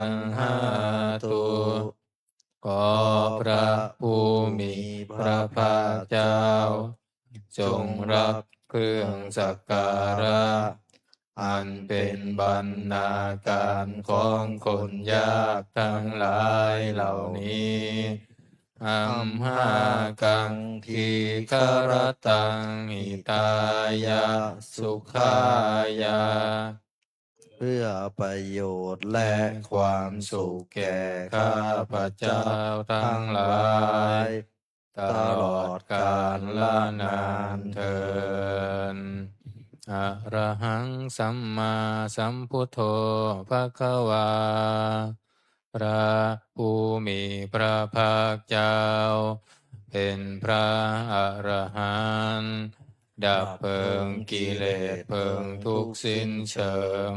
อังหาตุขอพระผู้มีพระภาคเจ้าจงรับเครื่องสักการะอันเป็นบรรณาการของคนยากทั้งหลายเหล่านี้อัมหากังทีคารตังหิตายะสุขายาเพื่อประโยชน์และความสุขแก่ข้าพเจ้าทั้งหลายตลอดกาลละนานเทอญอะระหังสัมมาสัมพุทโธภควาพระผู้มีพระภาคเจ้าเป็นพระอรหันต์ดับเพลิงกิเลสเพลิงทุกข์สิ้นเชิง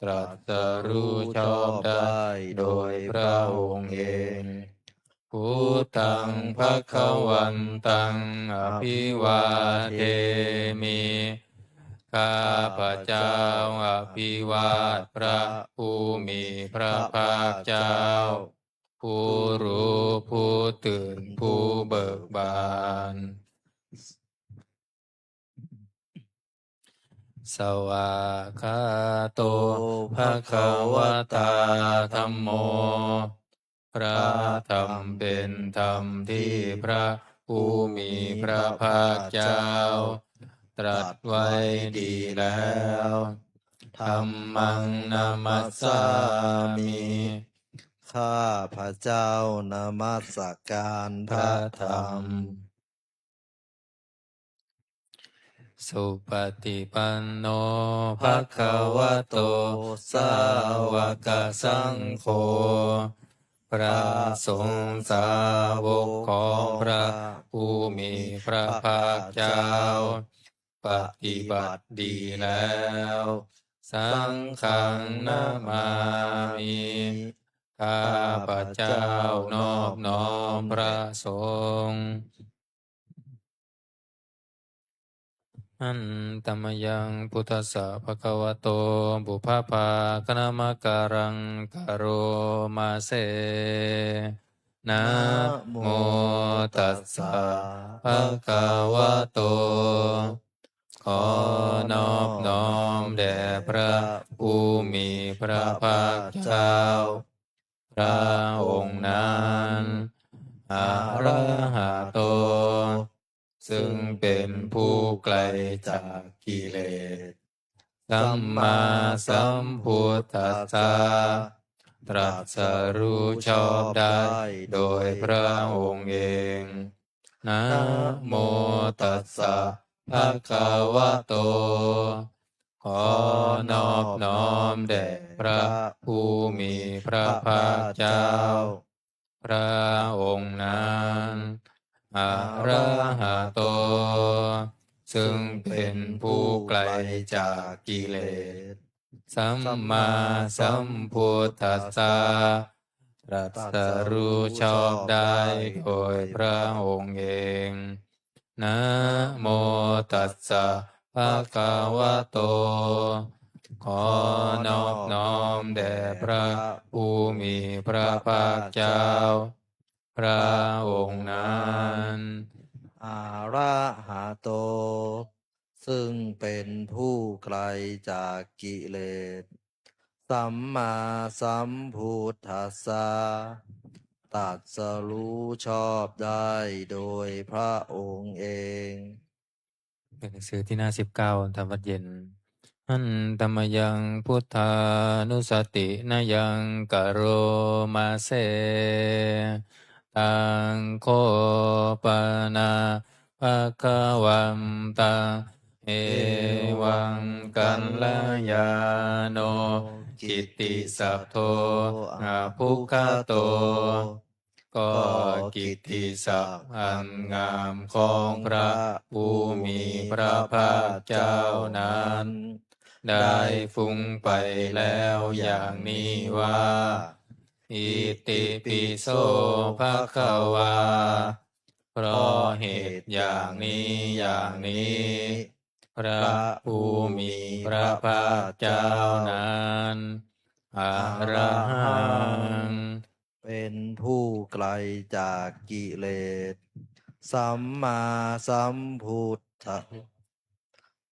ตรัสรู้ชอบได้โดยพระองค์เองพุทธังภวันตังอภิวาเทมิข้าพเจ้าอภิวาทพระผู้มีพระภาคเจ้าผู้รู้ผู้ตื่นผู้เบิกบานสวากขาโตภะคะวะตาธัมโมพระธรรมเป็นธรรมที่พระผู้มีพระภาคเจ้าตรัสไว้ดีแล้วธัมมังนามัสสามิข้าพระเจ้านมัสการพระธรรมสุปฏิปันโนภะคะวะโตสาวกสังโฆพระสงฆ์สาวกของพระผู้มีพระภาคเจ้าปฏิบัติดีแล้วสังฆังนามามิข้าพระเจ้านอบน้อมพระสงฆ์อันตมยังพุทธัสสะภะคะวะโตบุพพาคณมการังกโรมาเสนะโมตัสสะภะคะวะโตขอนอบน้อมแด่พระผู้มีพระภาคเจ้าพระองค์นั้นอะระหะโตซึ่งเป็นผู้ไกลจากกิเลสสัมมาสัมพุทธัสสะตรัสรู้ชอบได้โดยพระองค์เองนะโมตัสสะภะคะวะโตขอนอบน้อมแด่พระผู้มีพระภาคเจ้าพระองค์นั้นอะระหะโตซึ่งเป็นผู้ไกลจากกิเลสสัมมาสัมพุทธัสสะตรัสรู้ชอบได้โดยพระองค์เองนะโมตัสสะภะคะวะโตขอนอบน้อมแด่พระผู้มีพระภาคเจ้าพระองค์นั้นอะระหะโตซึ่งเป็นผู้ไกลจากกิเลสสัมมาสัมพุทธัสสะตรัสรู้ชอบได้โดยพระองค์เองเป็นหนังสือที่หน้า19ธรรมวัดเย็นอันตมยังพุทธานุสตินายังกโรมาเสตังโคปนาภะคะวันตังเอวังกัลยาโนกิตติสัพโทอาภุคโตก็กิตติศัพท์อันงามของพระผู้มีพระภาคเจ้านั้นได้ฟุ้งไปแล้วอย่างนี้ว่าอิติปิโสภะคะวาเพราะเหตุอย่างนี้อย่างนี้พระผู้มีพระภาคเจ้านั้น อะระหังเป็นผู้ไกลจากกิเลสสัมมาสัมพุทธะ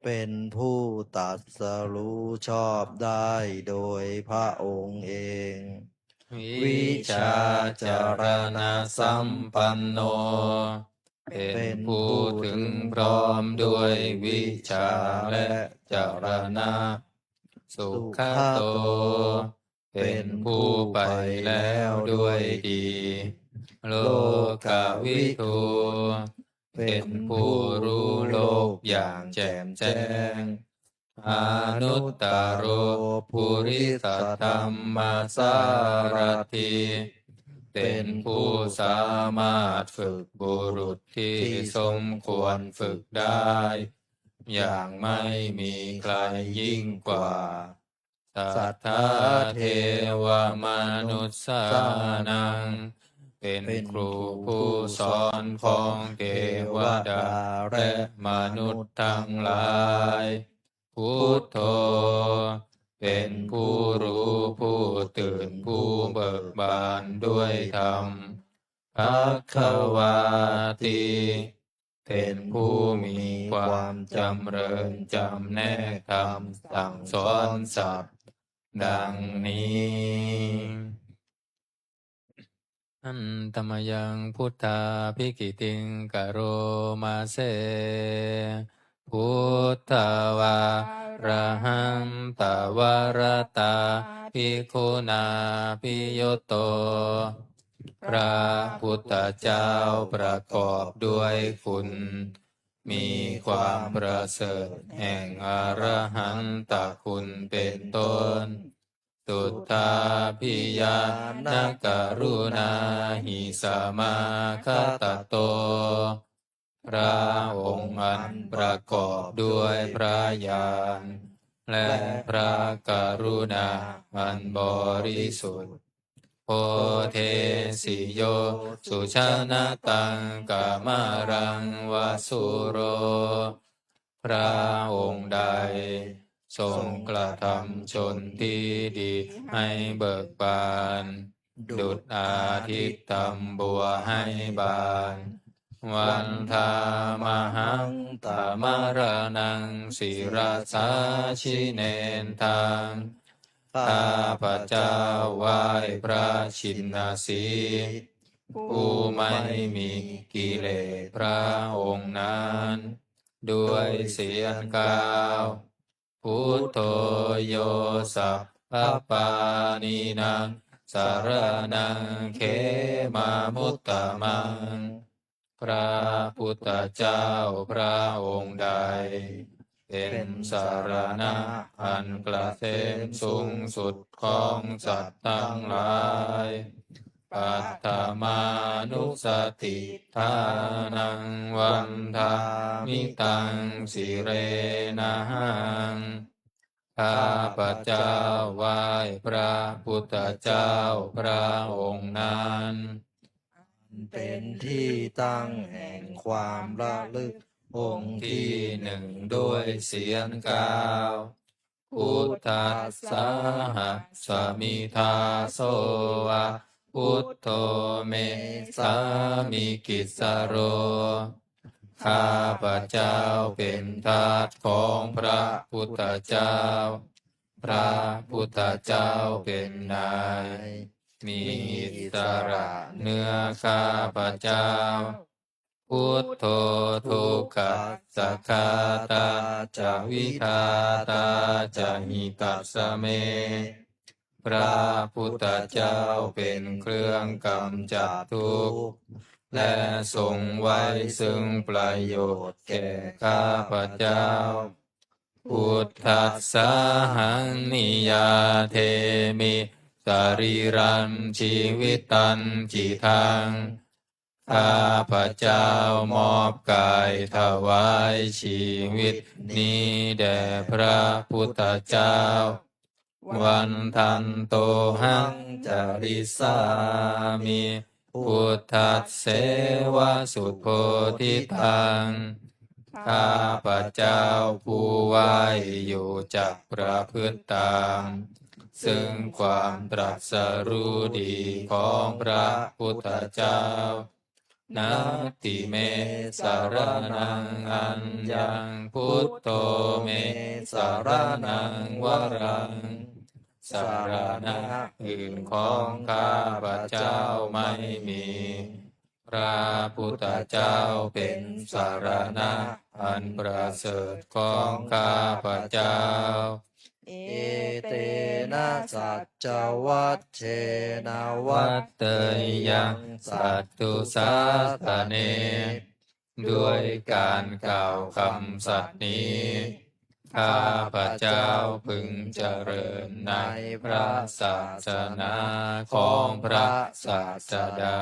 เป็นผู้ตรัสรู้ชอบได้โดยพระองค์เอง วิชาจารณะสัมปันโนเป็นผู้ถึงพร้อมด้วยวิชาและจารณะสุขโตเป็นผู้ไปแล้วด้วยดีโลกวิทูเป็นผู้รู้โลกอย่างแจ่มแจ้งอนุตตโรปุริสธรรมสารถิเป็นผู้สามารถฝึกบุรุษที่สมควรฝึกได้ อย่างไม่มีใครยิ่งกว่า สัทธาเทวมนุษสานัง เป็นครูผู้สอนของเทวดาและมนุษย์ทั้งหลาย พุทโธเป็นผู้รู้ผู้ตื่นผู้เบิกบานด้วยธรรมภควาติเป็นผู้มีความจำเริญจำแนกธรรมสั่งสอนสัตว์ดังนี้อันตมยังพุทธาภิกิติงกโรมาเสพุทธวาระหังตวรตาภิกขุนาภิโยโตพระพุทธเจ้าประกอบด้วยคุณมีความประเสริฐแห่งอรหันตคุณเป็นต้นสุทธาพิยานกรุณาหิสมาคตโตพระองค์อันประกอบด้วยพระญาณและพระกรุณาอันบริสุทธิ์โพเทสิโยสุชนะตังกามารังวสุโรพระองค์ใดทรงกระทำชนที่ดีให้เบิกบานดุจอาทิตย์ทำบัวให้บานวันธามหังตามารนังศิราสาชิเนนทางข้าพระเจ้าไหว้พระชินสีห์ผู้ไม่มีกิเลสพระองค์นั้นด้วยเสียงกล่าวพุทโธโยสัพพปานีนังสารนังเขมามุตตมังพระพุทธเจ้าพระองค์ใดเป็นสารณะอันเกษมสูงสุดของสัตว์ทั้งหลายปัตตมานุสติทานังวันทามิตังสิเรนะหังข้าพระเจ้าไหว้พระพุทธเจ้าพระองค์นั้นเป็นที่ตั้งแห่งความระลึกองค์ที่หนึ่งด้วยเสียงกล่าวพุทธัสสะหะสมิทาโสวะพุทโธเมสามิกิสสโรข้าพระเจ้าเป็นทาสของพระพุทธเจ้าพระพุทธเจ้าเป็นนายมีอิสระเหนือข้าพระเจ้าพุทโธทุกขัสสะคาตาจะวิทาตาจะหิตัสสะเมพระพุทธเจ้าเป็นเครื่องกำจัดทุกข์และทรงไว้ซึ่งประโยชน์แก่ข้าพเจ้าพุทธัสสะหังนิยาเทมิสรีรังชีวิตันจิทังข้าพระเจ้ามอบกายถวายชีวิตนี้แด่พระพุทธเจ้าวันทันโตหังจาริสามิพุทธัสเสวะสุโพธิตังข้าพระเจ้าผู้ไหวอยู่จักประพฤติตาม ซึ่งความตรัสรู้ดีของพระพุทธเจ้านาติเมสารนังอัญญังพุทโธเมสารนังวรังสารณะอื่นของข้าพเจ้าไม่มีพระพุทธเจ้าเป็นสารณะอันประเสริฐของข้าพเจ้า เอเตนะสัจจวัชเชนะวัตเตยังสัตตุสาสเนด้วยการกล่าวคำสัตย์นี้ ข้าพเจ้าพึงเจริญในพระศาสนาของพระศาสดา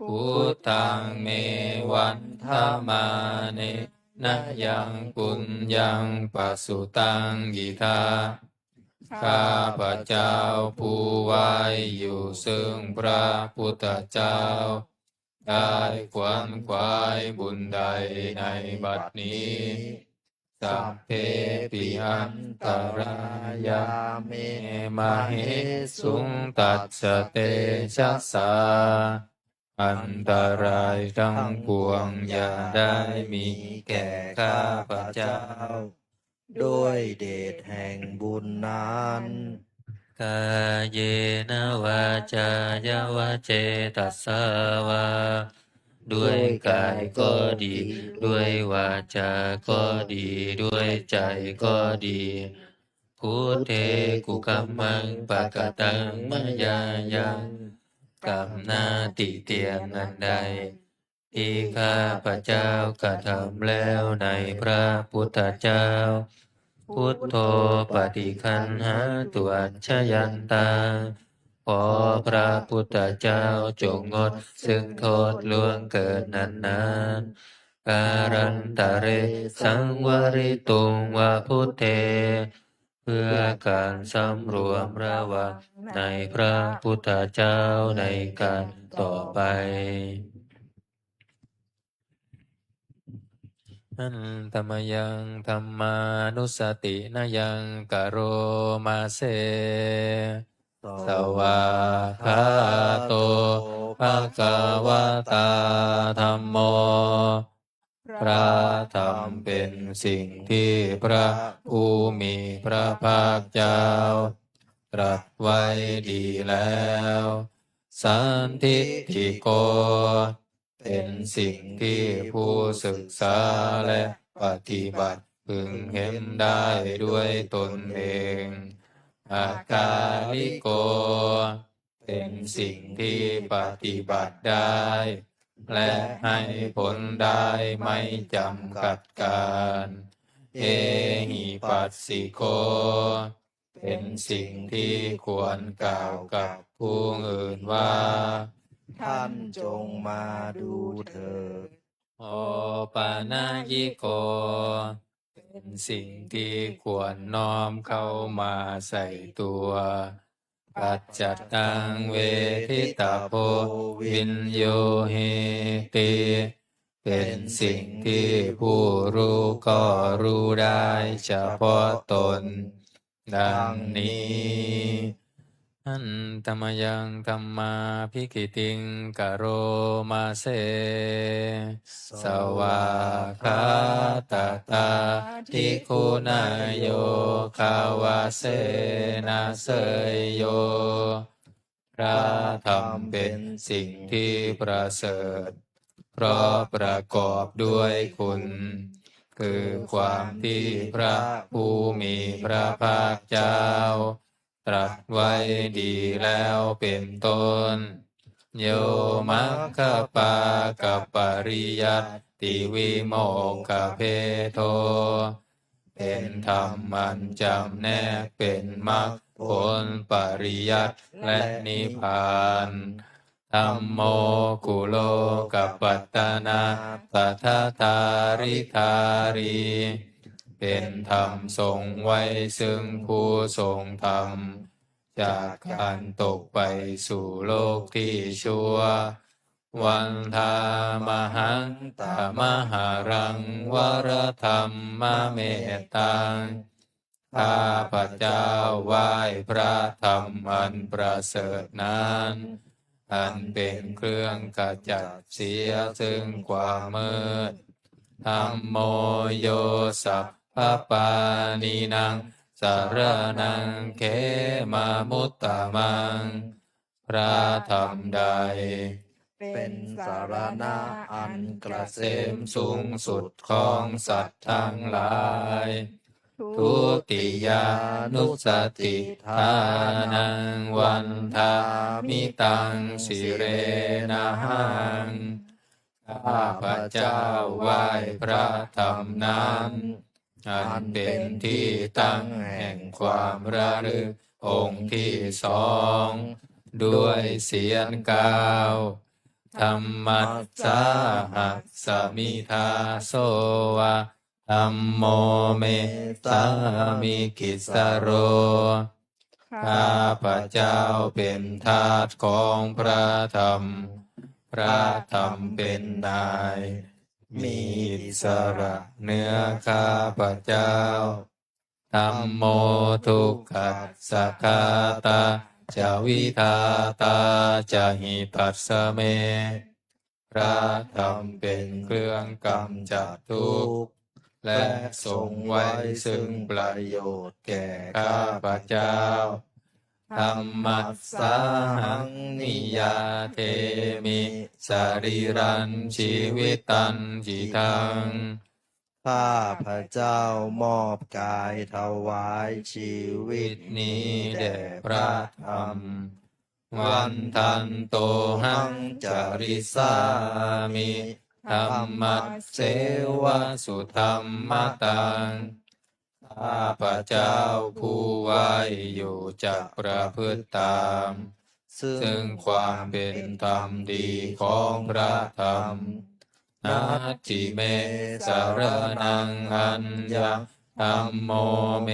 พุทธังเมวันธมาเนนะยังปุญญังปัสสุตังกิทาข้าพเจ้าผู้ไว้อยู่ซึ่งพระพุทธเจ้า ได้ขวนขวายบุญใดในบัดนี้สัพเพปิอันตรายาเมมาเหสุงตัสสะเตชะสาอันตรายทั้งปวงอย่าได้มีแก่ข้าพเจ้าด้วยเดชแห่งบุญนั้นกายเยนะวาจายาวะเจตัสสาวาด้วยกายก็ดี ด้วยวาจาก็ดี ด้วยใจก็ดีพุทเทกุกัมมังปะกตังมยายังกรรมนาติเตียงอันใดที่ข้าพเจ้ากระทำแล้วในพระพุทธเจ้า พุทโธปฏิคันหาตุอัญชยันตังขอพระพุทธเจ้าจงงดซึ่งโทษล่วงเกิดนั้นๆการันตะเรสังวริตุงวะพุทเทเพื่อการสำรวมระวังในพระพุทธเจ้าในการต่อไปอันธรรมยังธรรมานุสตินายังกโรมาเสสวาคาโตภะคะวะตาธัมโมพระธรรมเป็นสิ่งที่พระผู้มีพระภาคเจ้าตรัสไว้ดีแล้วสันทิฏฐิโกเป็นสิ่งที่ผู้ศึกษาและปฏิบัติพึงเห็นได้ด้วยตนเองอากาลิโกเป็นสิ่งที่ปฏิบัติได้และให้ผลได้ไม่จำกัดการเอหิปัสสิโกเป็นสิ่งที่ควรกล่าวกับผู้อื่นว่าท่านจงมาดูเถิดโอปานายิโกเป็นสิ่งที่ควรน้อมเข้ามาใส่ตัวปัจจัตตังเวทิตาโพวินโยเหติเป็นสิ่งที่ผู้รู้ก็รู้ได้เฉพาะตนดังนี้อันธรรมยังธรรมาภิกิติงกโรมาเสสวาคาตตาทิคุณายโยคาวาเสนาเสยโยพระธรรมเป็นสิ่งที่ประเสริฐเพราะประกอบด้วยคุณคือความที่พระผู้มีพระภาคเจ้าตรัสไว้ดีแล้วเป็นต้นโยมัคคปากัปปริยัตติวิโมกขเพโทเป็นธรรมมันจำแนกเป็นมรรคผลปริยัติและนิพพานธัมโมกุโลกัปปัตตนาปัฏฐทาริธารีเป็นธรรมทรงไว้ซึ่งผู้ทรงธรรมจากการตกไปสู่โลกที่ชั่ววันธามหังตามหารังวรธรรมเมตตัง ข้าพระเจ้าไหว้พระธรรมอันประเสริฐนั้นอันเป็นเครื่องขจัดเสียซึ่งความมืดธัมโมโยสัพพปานีนังสารนังเขมามุตตะมังพระธรรมใดเป็นสารณะอันเกษ เสมสูงสุดของสัตว์ทั้งหลายทุติยานุสติทานังวันทามิตังสิเรนะหังข้าพระเจ้าไหว้พระธรรมนั้นอันเป็นที่ตั้งแห่งความระลึกองค์ที่สองด้วยเสียงกล่าวธรรมัสสาหัสสมิทาโสวะธัมโมเมสามิกิสโรข้าพระเจ้าเป็นทาสของพระธรรมพระธรรมเป็นนายมีอิสระเหนือข้าพระเจ้าธัมโมทุกขัสสะคาตาจาวิทาตาจาหิตัสสะเมพระธรรมเป็นเครื่องกำจัดทุกข์และทรงไว้ซึ่งประโยชน์แก่ข้าพเจ้าธรรมัสสาหังนิยาเทมิสรีรันชีวิตันจิตังข้าพระเจ้ามอบกายถวายชีวิตนี้แด่พระธรรมวันทันโตหังจาริสามิธรรมัสเสวะสุธรรมตังข้าพระเจ้าผู้ไหวอยู่จักประพฤติตามซึ่งความเป็นธรรมดีของพระธรรมนาทิเมสารนังอัญญังธัมโมเม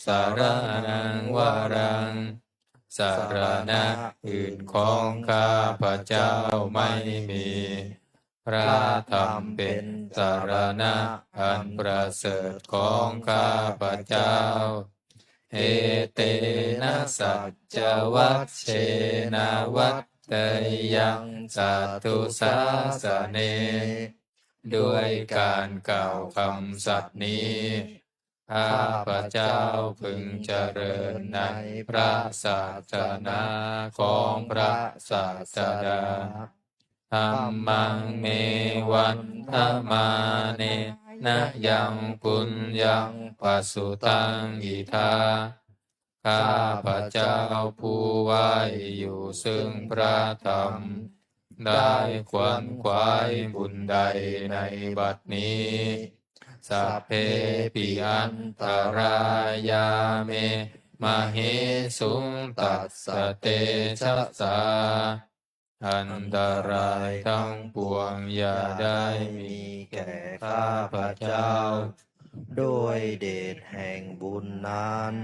สารนังวารังสารณะอื่นของข้าพระเจ้าไม่มีพระธรรมเป็นสารณะอันประเสริฐของข้าพระเจ้าเอเตนะสัจจวัชเชนะวัตเตยังสัตตุสาสเนด้วยการกล่าวคำสัตย์นี้ข้าพระเจ้าพึงเจริญในพระศาสนาของพระศาสดาธัมมังเมวันธมาเนนะยังปุญญังปัสสุตังอิทาข้าพระเจ้าผู้ไหวอยู่ซึ่งพระธรรมได้ขวนขวายบุญใดในบัดนี้สัพเพปิอันตรายาเมมเหสุงตัสสะเตชะสาอันตรายทั้งปวงอย่าได้มีแก่ข้าพระเจ้าด้วยเดชแห่งบุญนั้น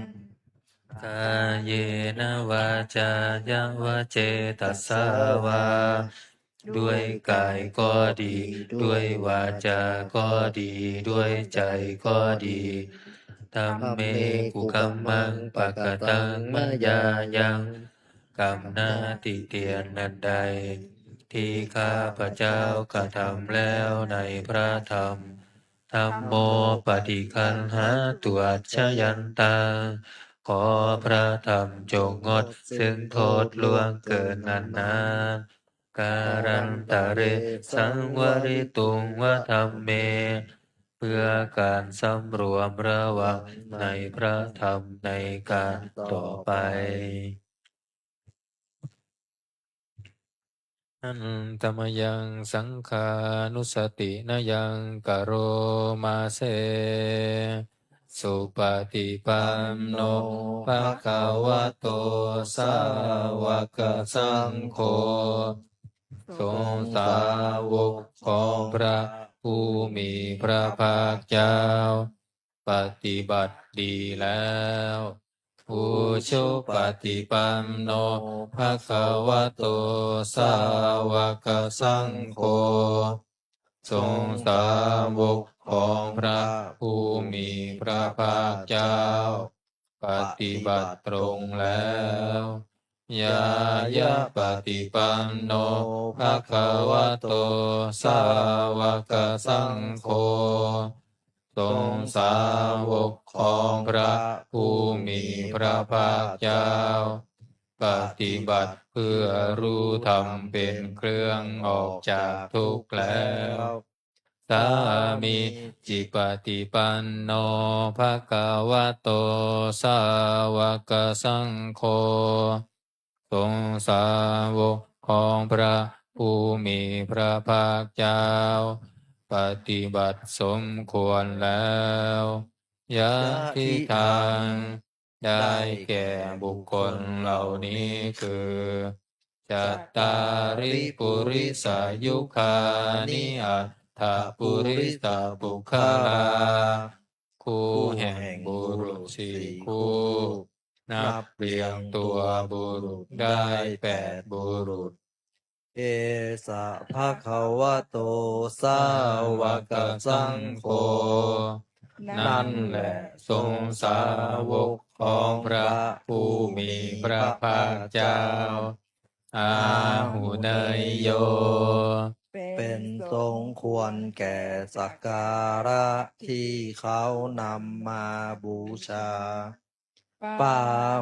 กายเยนะวาจายวะเจตัสสาวาด้วยกายก็ดีด้วยวาจาก็ดีด้วยใจก็ดีธัมเมกุคัมมังปะกตังมะยายังกรรมนาติเตียนนันใดที่ข้าพระเจ้ากระทำแล้วในพระธรรมธัมโมปฏิคันหาตุอัจฉยันตังขอพระธรรมจงงดซึ่งโทษล่วงเกินนานการันตะเรสังวริตุงวะธัมเมเพื่อการสำรวมระวังในพระธรรมในการต่อไปอันตมยังสังขานุสตินยังกโรมาเสสุปฏิปันโนภะคะวะโตสาวกสังโฆทรงสาวกของพระผู้มีพระภาคเจ้าปฏิบัติดีแล้วอุชุปฏิปันโนภะคะวะโตสาวกสังโฆทรงสาวกข ของพระผู้มีพระภาคเจ้าปฏิบัติตรงแล้วยายะปฏิปันโนภะคะวะโตสาวกสังโฆทรงสาวกของพระผู้มีพระภาคเจ้าปฏิบัติเพื่อรู้ธรรมเป็นเครื่องออกจากทุกข์แล้วสามิจิปฏิปันโนภะคะวะโตสาวกสังโฆทรงสาวกของพระผู้มีพระภาคเจ้าปฏิบัติสมควรแล้วยะทิทางได้แก่บุคคลเหล่านี้คือจัตตาริปุริสายุคานิอัตถปุริสบุคลาคู่แห่งบุรุษสี่คู่นับเรียงตัวบุรุษได้8บุรุษเอสะภะคะวะโตสาวกสังโฆนั่นแหละทรงสาวกของพระผู้มีพระภาคเจ้าอาหุเนยโยเป็นทรงควรแก่สักการะที่เขานำมาบูชาปา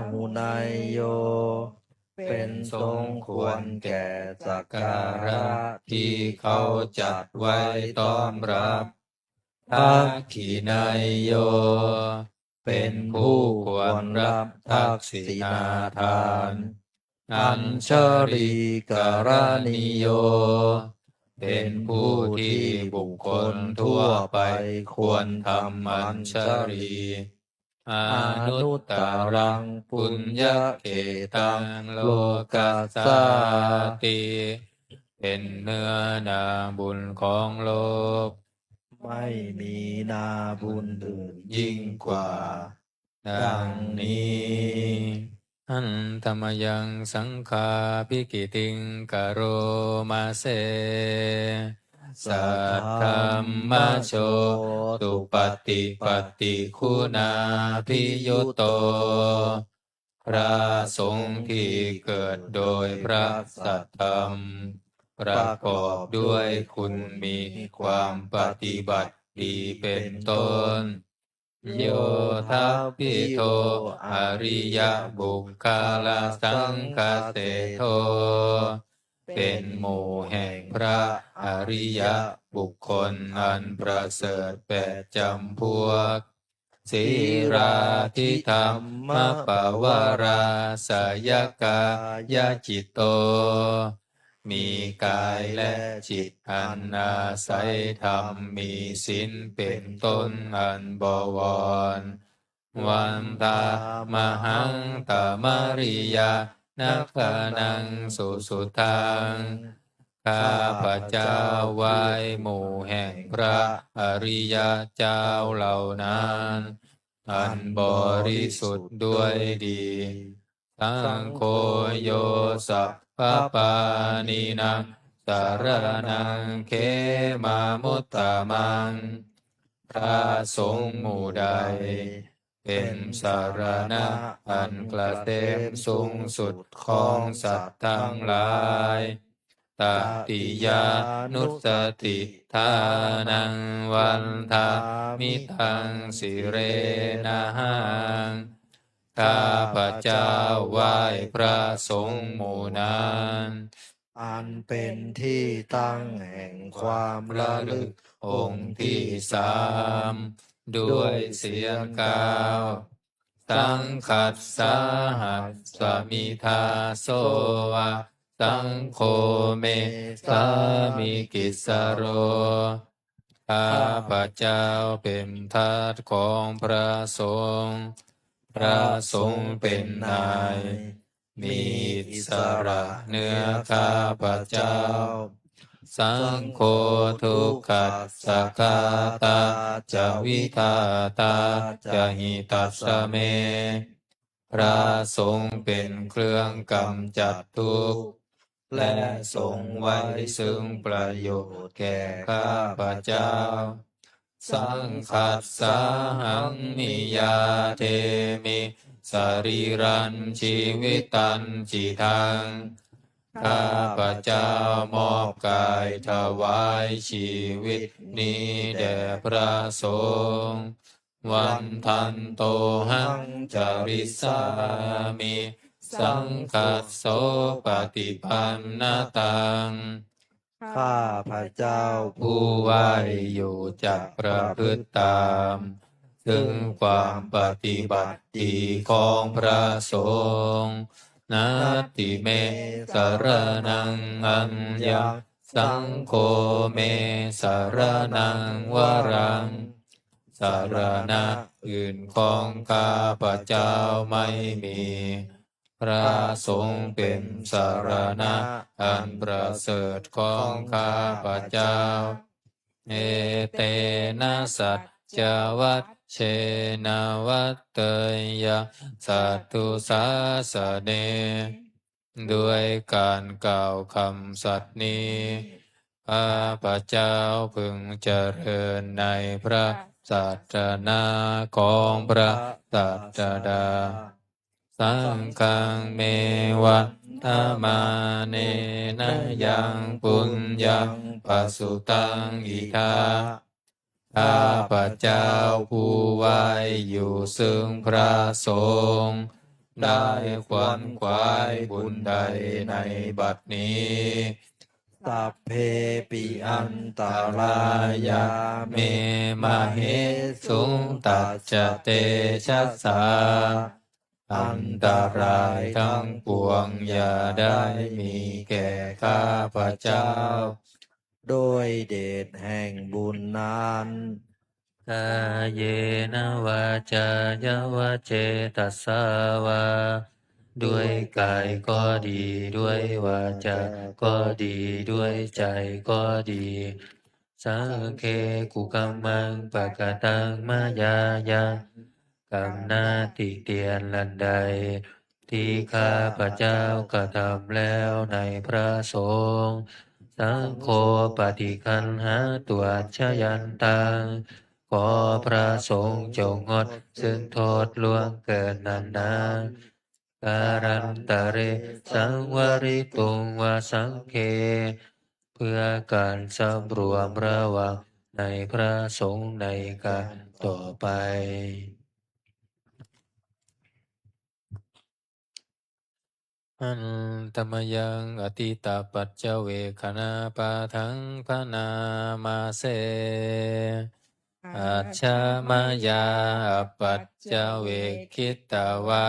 หุนายโยเป็นทรงควรแก่สักการะที่เขาจัดไว้ต้อนรับทักขินายโยเป็นผู้ควรรับทักษิณาทานอัญชลีกรณิโยเป็นผู้ที่บุคคลทั่วไปควรทำอัญชลีอนุตตรังปุญญเกตังโลกัสสาติเป็นเนื้อนาบุญของโลกไม่มีนาบุญอื่นยิ่งกว่าดังนี้อันธรรมยังสังฆาภิกิติงกโรมาเสสัทธัมมโชตุปฏิปฏิคุณาภิยุโตพระสงฆ์ที่เกิดโดยพระสัทธรรมประกอบด้วยคุณมีความปฏิบัติดีเป็นต้นโยทัพพิโทอริยบุคคลสังฆเสโทเป็นหมู่แห่งพระอริยบุคคลอันประเสริฐ8จำพวกสีราธิธรรมปวาราสยกายจิตโตมีกายและจิตอันอาศัยธรรมมีศีลเป็นต้นอันบวรวันตามหังตามริยานักขนังสุทังข้าพเจ้าไหว้หมู่แห่งพระอริยเจ้าเหล่านั้นอันบริสุทธิ์ด้วยดีสังโฆโยสัพพปานินังสารนังเขมามุตตะมังพระสงฆ์หมู่ใดเป็นสารณะอันเกษมสูงสุดของสัตว์ทั้งหลายตติยานุสติทานังวันทามิทังสิเรนะหังข้าพเจ้าไหว้พระสงฆ์หมู่นั้นอันเป็นที่ตั้งแห่งความระลึกองค์ที่3ด้วยเสียงกล่าวสังคัสสาหัสสมิทาโสวะสังโฆเมสามิกิสโรข้าพเจ้าเป็นทาสของพระสงฆ์พระสงฆ์เป็นนายมีอิสระเหนือข้าพเจ้าสังโฆทุกขัสสะกาตาจะวิทาตาจะหิตัสสะเมพระสงฆ์เป็นเครื่องกำจัดทุกข์และทรงไว้ซึ่งประโยชน์แก่ข้าพเจ้า สังคัสสาหังนิยาเทมิสรีรันชีวิตันจิตังข้าพระเจ้ามอบกายถวายชีวิตนี้แด่พระสงฆ์วันทันโตหังจาริสามิสังคัสโสปฏิปันนตังข้าพระเจ้าผู้ไหวอยู่จักประพฤติตามซึ่งความปฏิบัติดีของพระสงฆ์นัตติเมสรนังอัญญาสังโฆเมสรนังวรังสารณะอื่นของข้าพระเจ้าไม่มีพระสงฆ์เป็นสารณะอันประเสริฐของข้าพระเจ้าเอเตนะสัจจวัตเชนะวัตเตยะสัตตุสาสเนด้วยการกล่าวคำสัตย์นี้ข้าพระเจ้าพึงเจริญในพระศาสนาของพระศาสดาสังฆังเมวัฏฐมาเนนะยังปุญญังปัสสุตังอิทาข้าพระเจ้าผู้ไหวอยู่ซึ่งพระสงฆ์ได้ขวนขวายบุญใดในบัดนี้สัพเพปิอันตรายาเมมเหสุงตัจจเตชะสาอันตรายทั้งปวงอย่าได้มีแก่ข้าพระเจ้าโดยเดชแห่งบุญนั้นกายเยนะวาจายาวะเจตัสสาวาด้วยกายก็ดีด้วยวาจาก็ดีด้วยใจก็ดีสังเคกุกัมมังปะกะตังมายายังกรรมหน้าติเตียนลันใดที่ข้าพระเจ้ากระทำแล้วในพระสงฆ์สังโฆปฏิคันหาตัวชยันตังขอพระสงฆ์จงงดซึ่งโทษล่วงเกินนั้นนาการันตะเรสังวริตุงวาสังเคเพื่อการสำรวมระวังในพระสงฆ์ในการต่อไปอันตมยังอติตาปัจเจเวคณาปาทังพนามาเสอัจฉมายาปัจเจเวคิตวา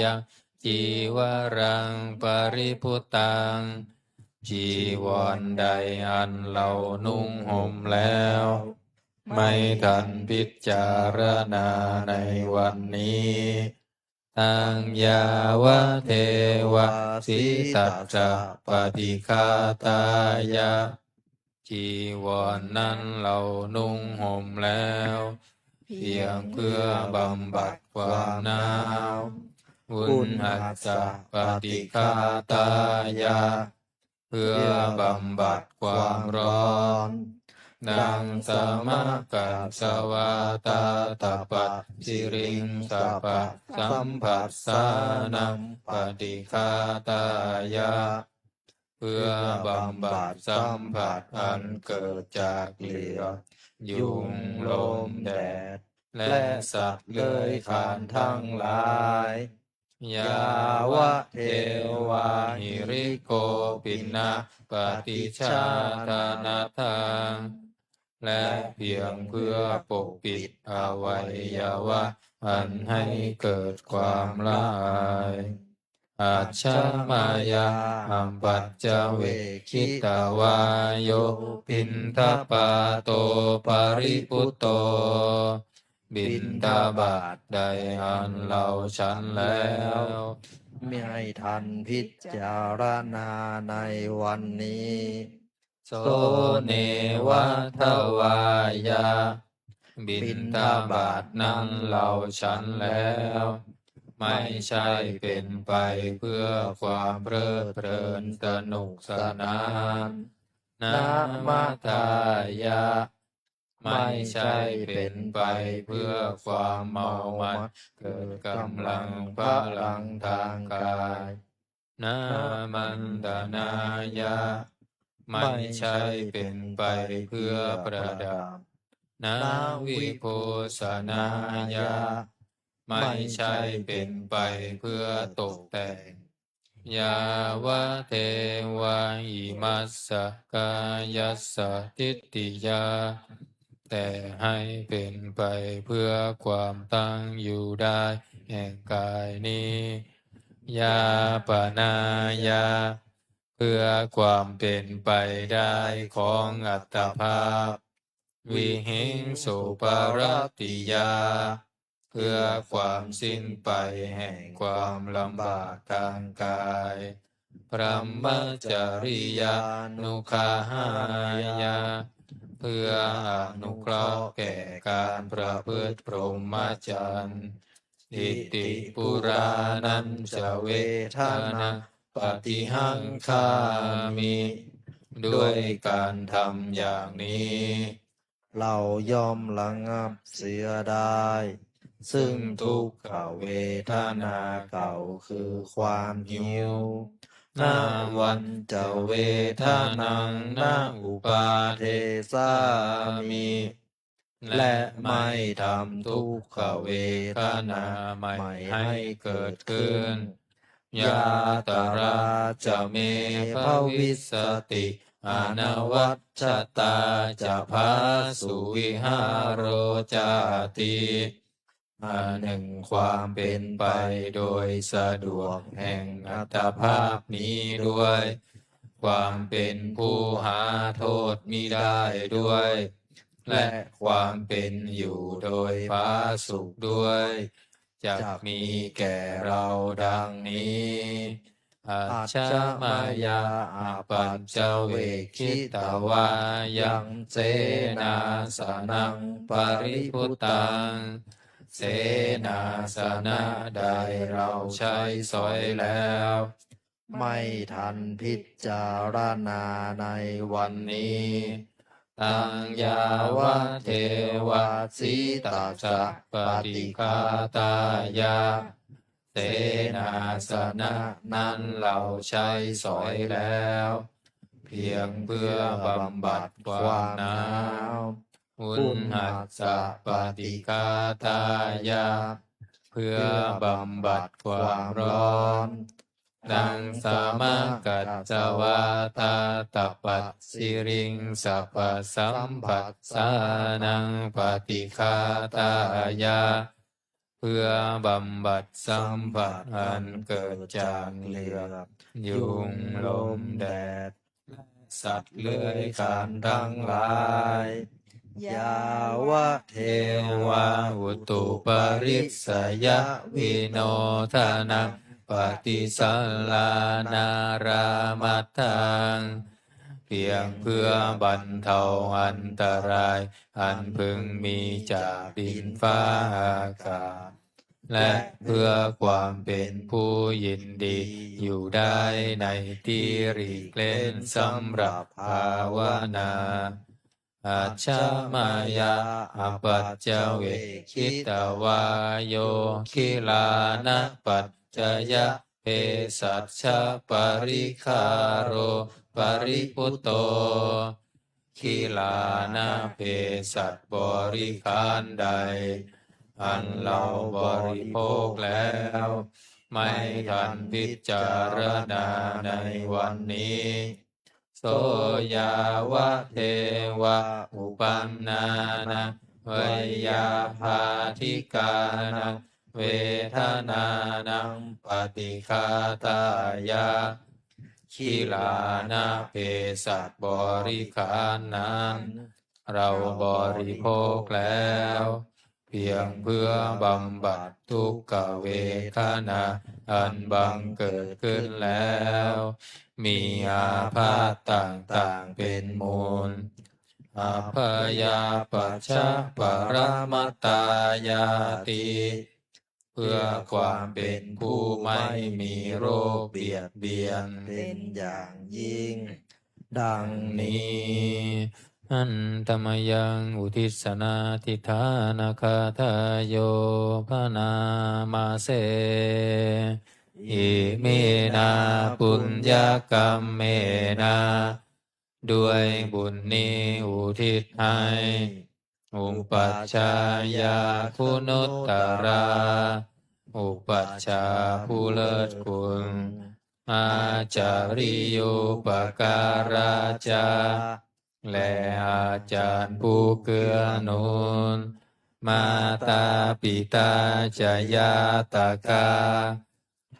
ยังจีวรังปริพุตังจีวรใดอันเรานุ่งห่มแล้วไม่ทันพิจารณาในวันนี้ตังยาวะเทวะสิตัสสะปฏิฆาตายะจีวรนั้นเรานุ่งห่มแล้วเพียงเพื่อบำบัดความหนาวอุณหัสสะปฏิฆาตายะเพื่อบำบัดความร้อนดังสมะกัสสวาตาตปัสสิริงสัพพะสัมผัสสานังปฏิฆาตายะเพื่อบำบัดสัมผัสอันเกิดจากเหลือยุงลมแดดและสัตว์เลื้อยคลานทั้งหลายยาวะเทวาหิริโกปินะปฏิชาทานาทังและเพียงเพื่อปกปิดอวัยวะอันให้เกิดความละอายอัจฉมายาอัมปัจจเวคิตาวายโยปินทปาโตปาริปุตโตบินทบาทใดอันเราฉันแล้วไม่ให้ทันพิจารณาในวันนี้โสเนวะทวายาบินทบาทนั้นเราฉันแล้วไม่ใช่เป็นไปเพื่อความเพลิดเพลินสนุกสนานนะมัทายะ ไม่ใช่เป็นไปเพื่อความเมามันเกิดกำลังพลังทางกายนามันดานายะไม่ใช่เป็นไปเพื่อประดับนาวิโภสนายะไม่ใช่เป็นไปเพื่อตกแต่งยาวะเทวะอิมัสสะกายัสสะทิฏฐิยาแต่ให้เป็นไปเพื่อความตั้งอยู่ได้แห่งกายนี้ยาปนายาเพื่อความเป็นไปได้ของอัตภาพวิหิงสุปรติยาเพื่อความสิ้นไปแห่งความลำบากทางกายพระมจริยานุคาหายาเพื่ออนุเคราะห์แก่การประพฤติพรหมจรรย์อิติปุรานันจะเวทนาปฏิหังคามิด้วยการทำอย่างนี้เราย่อมระงับเสียได้ซึ่งทุกขเวทนาเก่าคือความหิวนาวันจะเวทนังนาอุปาเทสามิและไม่ทำทุกขเวทนาไม่ให้เกิดขึ้นยาตราจะเมภวิสติอนวัชชตาจะพาสุวิหารโรจาติอันหนึ่งความเป็นไปโดยสะดวกแห่งอัตภาพนี้ด้วยความเป็นผู้หาโทษมิได้ด้วยและความเป็นอยู่โดยผาสุขด้วยจักมีแก่เราดังนี้อาชามายาอาปัจจเวคิตวายังเสนาสนังปริพุตังเสนาสนะใดเราใช้สอยแล้วไม่ทันพิจารณาในวันนี้ตังยาวะเทวะสีตาจะปฏิฆาตายาเสนาสนะนั้นเราใช้สอยแล้วเพียงเพื่อบำบัดความหนาวอุณหัสสะปฏิฆาตายาเพื่อบำบัดความร้อนดังสามะกัจจวาตาตปัสสิริงสัพพสัมปัสสานังปฏิฆาตายาเพื่อบำบัดสัมผัสอันเกิดจากเหลือบยุงลมแดดสัตว์เลื้อยคลานทั้งหลายยาวะเทวาอุตุปริสสยวิโนทานังปฏิสัลลานารามัตถังเพียงเพื่อบรรเทาอันตรายอันพึงมีจากดินฟ้าอากาศและเพื่อความเป็นผู้ยินดีอยู่ได้ในที่หลีกเล่นสำหรับภาวนาอาชามายาอปัจจเวคิตวาโยคิลานะปัจจยะเภสัชชะปริคาโรปริพุตโตคิลานะเภสัชบริขารใดอันเราบริโภคแล้วไม่ทันพิจารณาในวันนี้โสยาวะเทวะอุปันนานะเวยาภาธิกานังเวทนานังปฏิฆาตายาคิลานะเภสัชบริขารนั้นเราบริโภคแล้วเพียงเพื่อบำบัดทุกขเวทนาอันบังเกิดขึ้นแล้วมีอาพาธต่างๆเป็นมูลอาภยาปัชชะปรมัตตายาติเพื่อความเป็นผู้ไม่มีโรคเบียดเบียนเป็นอย่างยิ่งดังนี้ อันตมยังอุทิศนาทิฐานาคาทายโยพนามาเสอิมินาปุญญกรรมเมนาด้วยบุญนี้อุทิศให้อุปัชฌายาคุณุตตรา อุปัชฌาย์ผู้เลิศคุณอาจาริโยปการาจาและอาจารย์ผู้เกื้อหนุนมาตาปิตาจายาตากา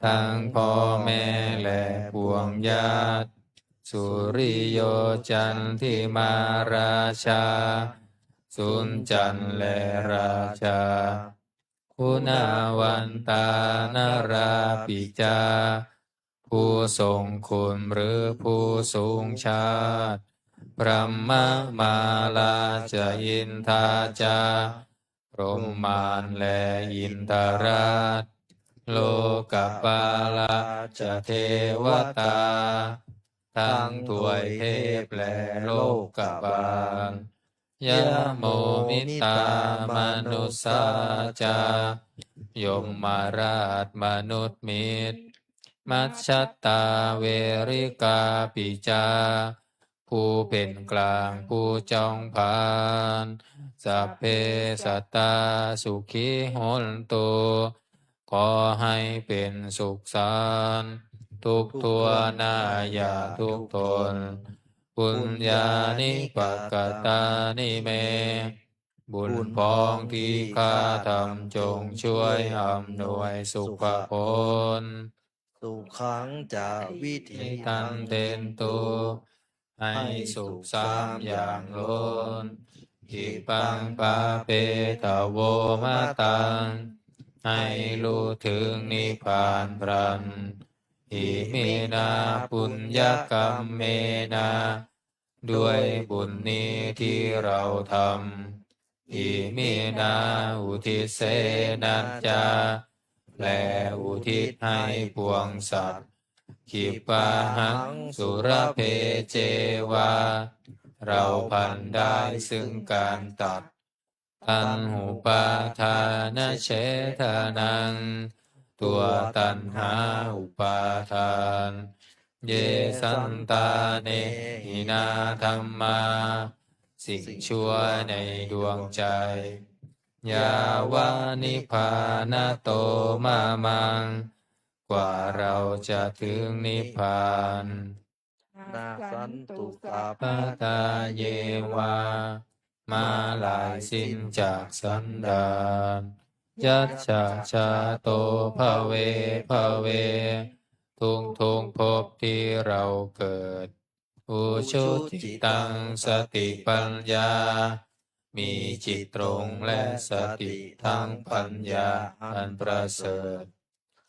ทั้งพ่อแม่และปวงญาติสุริโยจันทิมาราชาสุนจันทร์และราชาคุณาวันตานาราปิจาผู้ทรงคุณหรือผู้สูงชาติพระมมาลาจะอินทาจาพรหมมารและอินทราชโลกปาลาจะเทวตาทั้งถวยเทพและโลกบาลยะโมมิตามนุสสาจายมมาราชมนุษย์มิตรมัชฌัตตาเวริกาปิจาผู้เป็นกลางผู้จองผานสัพเพสัตตาสุขีโหนตุขอให้เป็นสุขสันต์ทุกทั่วหน้าอย่าทุกตนปุญญานิปักกตานิเมบุญพ้องที่ข้าทำจงช่วยอำนวยสุขผลสุขังจะวิธี ตันเตนตุให้สุขสามอย่างล้นอิปังปาเปตะโวมาตังให้รู้ถึงนิพพานพรันอิมินาปุญญกรรมเมนาด้วยบุญนี้ที่เราทำอิมินาอุทิเสนัจจาและอุทิศให้ปวงสัตว์ขิปะหังสุรเพเจวาเราพันได้ซึ่งการตัดอันหุปาทานเฉทนังตัวตัณหาอุปาทานเยสันตาเนหินาธรรมาสิ่งชั่วในดวงใจยาวานิพานาโตมามังกว่าเราจะถึงนิพพานนาสันตุสัพ ปาตาเยวามาลายสิ้นจากสันดานยัจฉาชาโตภเวภเวทุกภพที่เราเกิดอุชุจิตังสติปัญญามีจิตตรงและสติทั้งปัญญาอันประเสริฐ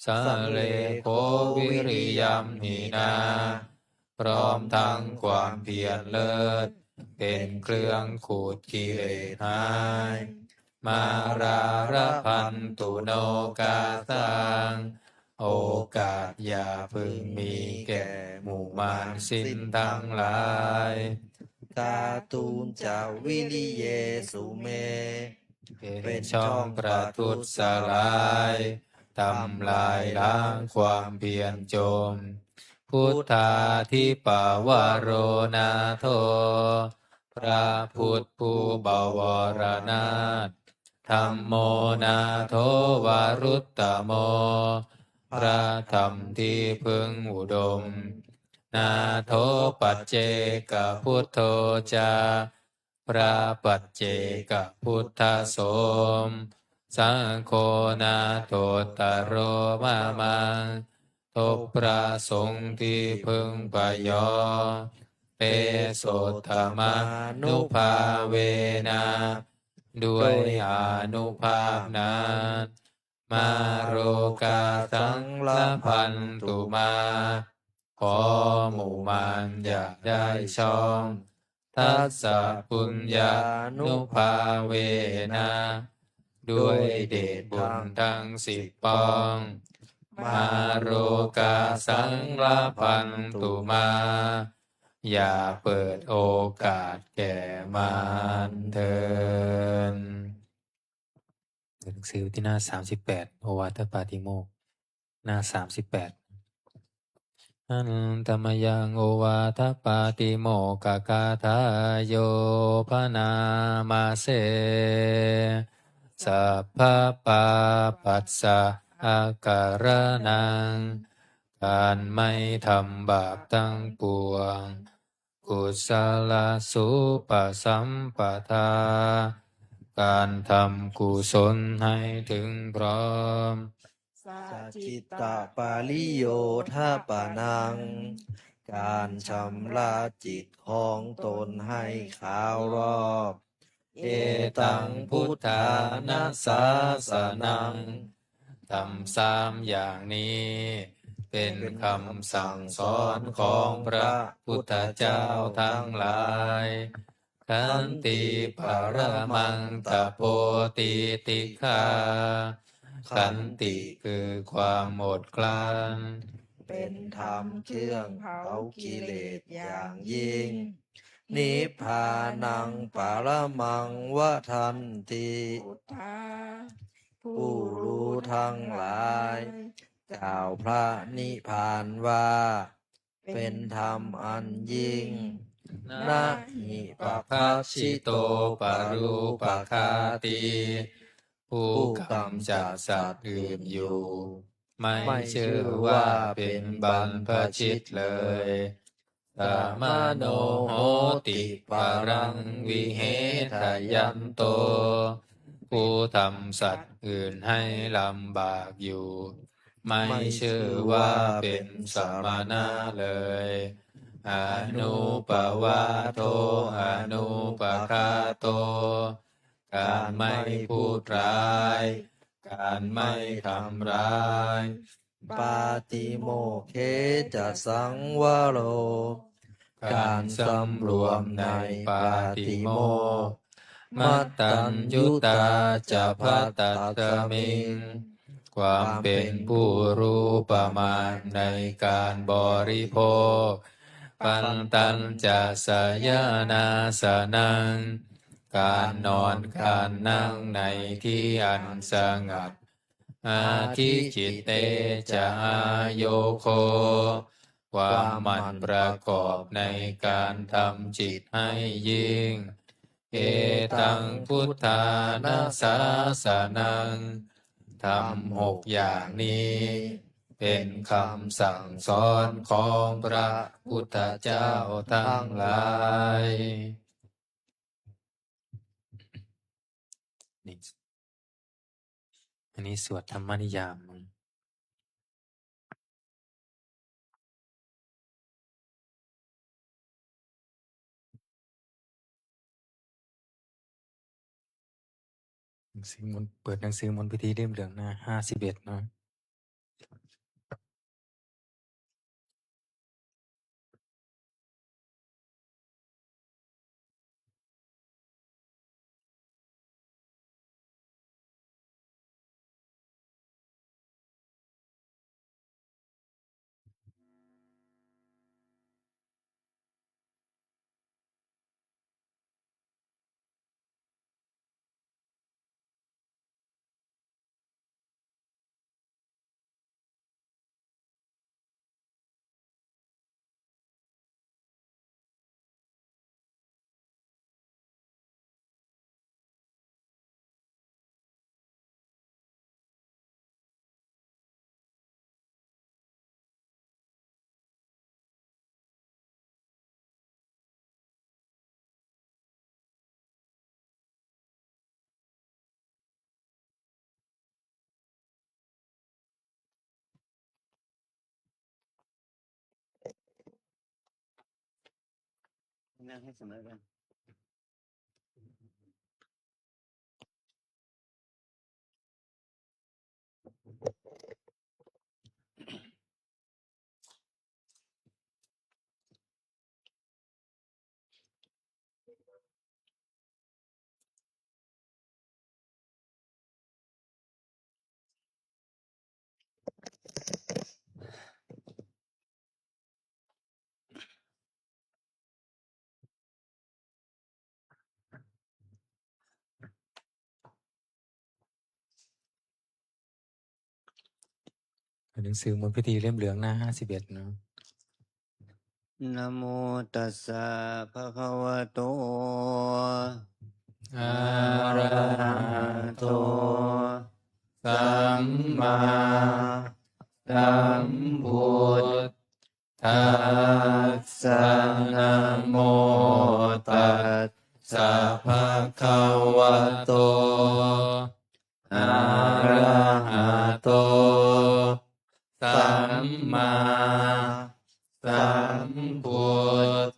สะเลโควิริยัมหินาพร้อมทั้งความเพียรเลิศเป็นเครื่องขูดกิเลสหายมาราระพันตุโนกาสังโอกาสอย่าพึงมีแก่หมู่มารสิ้นทั้งหลายกาตูนจาวิริเยสุเมเป็นช่องประทุษลายทำลายล้างความเพียรจมพุทธาทิปาวโรนาโทพระพุทธผู้บวรนาถธัมโมนาโทวารุตตโมพระธรรมที่พึงอุดมนาโทปัจเจกพุทโธจาพระปัจเจกพุทธสมสังโฆนาโทตโรมามังทบพระสงฆ์ที่พึงประยอเปโสธมานุภาเวนะด้วยอานุภาพนั้นมาโรกาสังละพันตุมาขอหมู่มารอย่าได้ช่องทัสสะปุญญานุภาเวนะด้วยเดชบุญทั้ง10ปองมาโรกาสังละพันตุมา อย่าเปิดโอกาสแก่มารเถิดหนังสือที่หน้า38โอวาทปาติโมกข์หน้า38อันตมยังโอวาทปาติโมกขกาทาโยพนามาเสสัพพปาปัสสะอาการนังการไม่ทำบาปทั้งปวงกุศลสุปสัมปทาการทำกุศลให้ถึงพร้อมสัจิตตปาลิโยทาปานัง การชำระจิตของตนให้ขาวรอบ เอตังพุทธานาสาสนังทำสามอย่างนี้ เป็นคำสั่งสอนของพระพุทธเจ้าทั้งหลายขันติปรมังตะโพติติคาขันติคือความอดกลั้นเป็นธรรมเครื่องเผากิเลสอย่างยิ่ง นิพพานังปรมังวะทันติพุทธาผู้รู้ทั้งหลายกล่าวพระนิพพานว่า เป็นธรรมอันยิ่งนะหิปภัชชิโตปรูปคาติผู้กำจัดสัตว์อื่นอยู่ ไม่ชื่อว่าเป็นบรรพชิตเลยสามโนโหติปารังวิเหทยันโต ผู้ทำสัตว์อื่นให้ลำบากอยู่ ไม่ชื่อว่าเป็นสมณะเลยอนุปวาโทอนุปคาโต การไม่พูดร้าย การไม่ทำร้าย ปาติโมกเขจะสังวโร การสำรวมในปาติโมกข์มัตตัญยุตาจะพัตตัสมิง ความเป็นผู้รู้ประมาณในการบริโภค ปันตัญจะสยนาสนัง การนอนการนั่งในที่อันสงัด อาทิจิตเตจะอาโยโค ความหมั่นประกอบในการทำจิตให้ยิ่ง เอตังพุทธานาสาสนังทำ6 อย่างนี้ เป็นคำสั่งสอนของพระพุทธเจ้าทั้งหลายนี่อันนี้สวดธรรมนิยามหนังสือมนต์เปิดหนังสือมนต์พิธีเล่มเหลืองหน้า51เนาะนั่งให้เสมอกัน หนังสือมนต์พิธีเล่มเหลืองหน้า51เนาะ นะโมตัสสะภะคะวะโต อะระหะโต สัมมาสัมพุทธัสสะนะโมตัสสะภะคะวะโต อะระหะโต สัมมาสัมพุท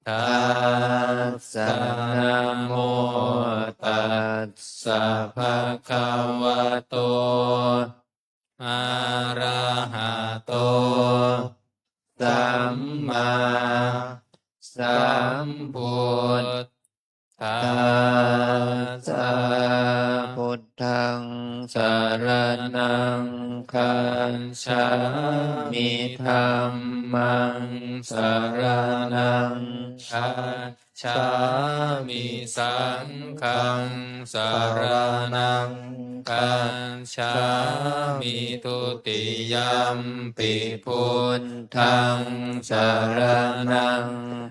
ธัสสะนะโมตัสสะภะคะวะโต อะระหะโต สัมมาสัมพุทธัสสะ พุทธัง สารนังคัจฉามิธัมมังสารนังคัจฉามิสังฆังสารนังคัจฉามิทุติยัมปิพุทธังสารนัง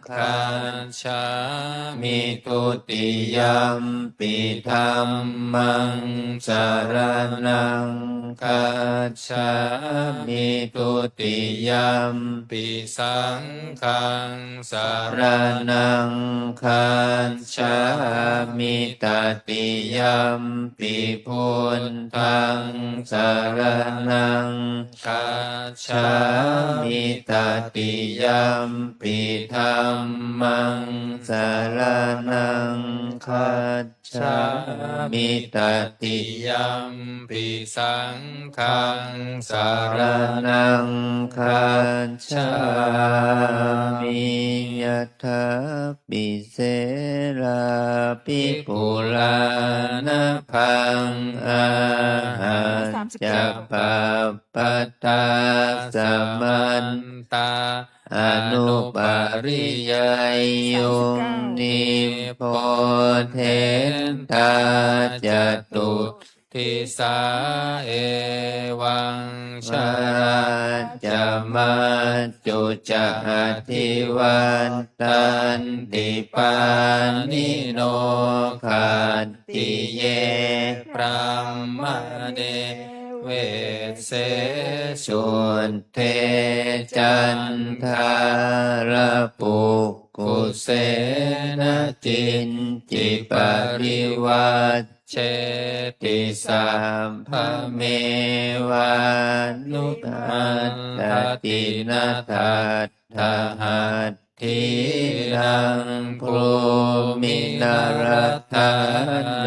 คัจฉามิทุติยัมปิธัมมังสารนังคัจฉามิทุติยัมปิสังฆังสารนังคัจฉามิตติยัมปิพุทธังสารนังคัจฉามิตติยัมปิธัมมังสารนังคัจฉามิตติยัมปิสังฆังสารนังคัจฉามิยะถาปิเสราปิปุลานะพังอาหาจัปปะปัตตาสมันตาอนุปาริยายยุงนิโพเทนตาจตุทิสาเอวังชาราจะมาจุจะทิวันตันติปานิโนขัตติเยปรามเนเวเสสุนเทจันทารปุกุเสนะจินจิปริวัตเชติสัมภเมวานุทันตตินาทัตถหัตถินังพรูมินารัตถา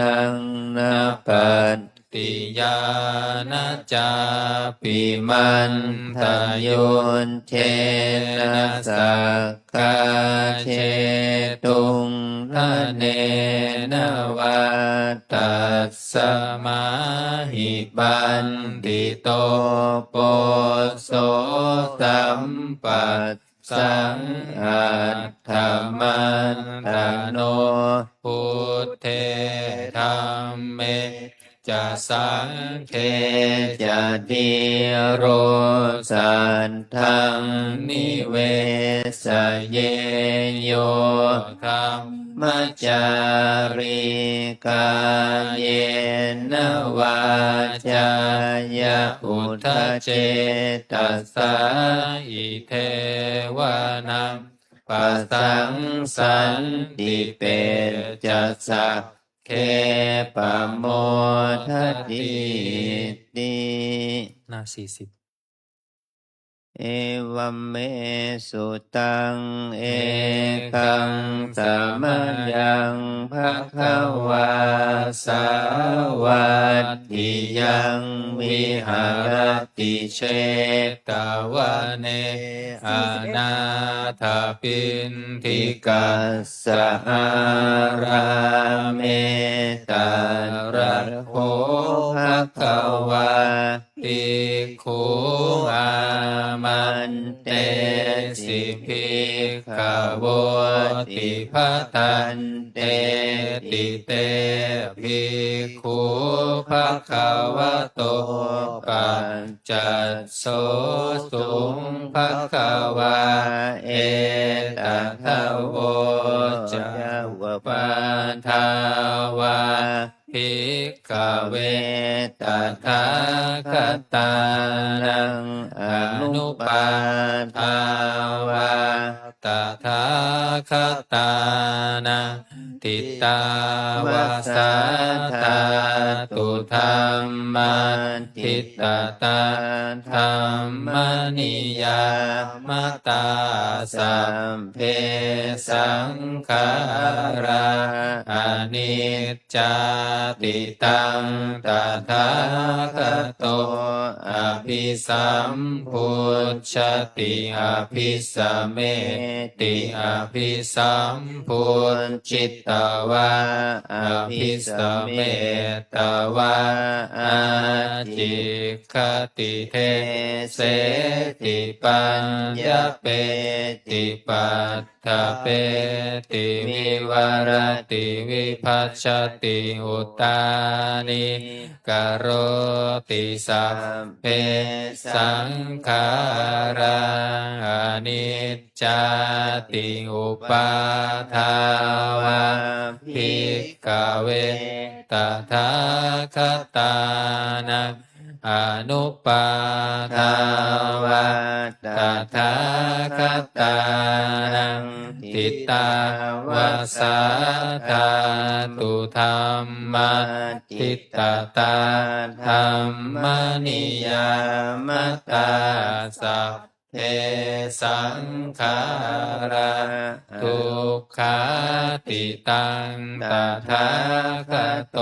นังนาปัตติยานะจาปิมันทะยุนเชนะสักกาเชตุงละเนนะวัตตัสสะมาหิปันติโตโปโสสัมปัสสังอัตถมันตโนพุทเทธัมเมจะสังเคจะดิโรสันทังนิเวสเยโยธัมมัจจาริกาเยนวาจายะอุทธเจตัสสะอิเทวานังปัสสังสันติเปจัสสะเคปะโมทัตติติหน้า40เอวัมเมสุตังเอกังสามัญญังภะคะวาสาวัตถิยังวิหารติเชตวะเนอนาถปินทิกัสสะอาราเมตตาระโหภะคะวา ภิกขุอามันเตสิภิกขโวติภัตตันเตติเตภิกขุภควโตปัจจัสโสสุงภควาเอตทะโวจะวะปะทาวาภิกขเวตถาคตานังอนุปาทาวาตถาคตานังทิตาวาสาธาตุธัมมาทิตตาธัมมนิยามตาสัมเพสังขาราอนิจจาติตังตถาคตโตอภิสัมพุชฌติอภิสเมติอภิสัมพุจิตตวะอภิสเมตตวะอาจิคติเทเสติปัญญเปติปัฏฐเปติวิวารติวิภัชชติอุตตานิกโรติสัพเพสังขาราอนิจจาติอุปาทาวาภิกขเวตถาคตานังอนุปาทาวาตถาคตานังทิตาวาสาธาตุธัมมาทิตตาธัมมนิยามตาสัพเพสังขาราทุกขาติตังตถาคตโต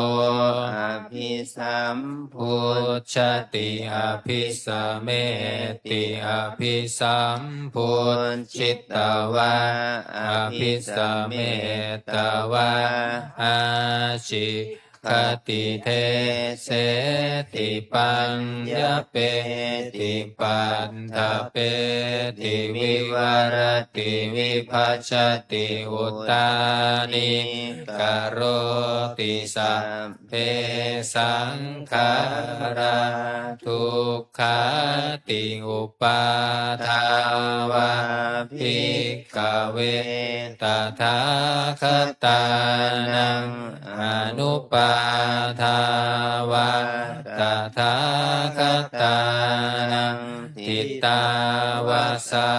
อภิสัมพุชฌติอภิสเมติอภิสัมพุจิตตวะอภิสเมตตวะอาชิคติเทเสติปัญญเปติปัฏฐเปติวิวารติวิภัชชติอุตตานิกโรติสัพเพสังขาราทุกขาติอุปาทาวาภิกขเวตถาคตานังอนุปาทาวาตถาคตานังทิตาวาสา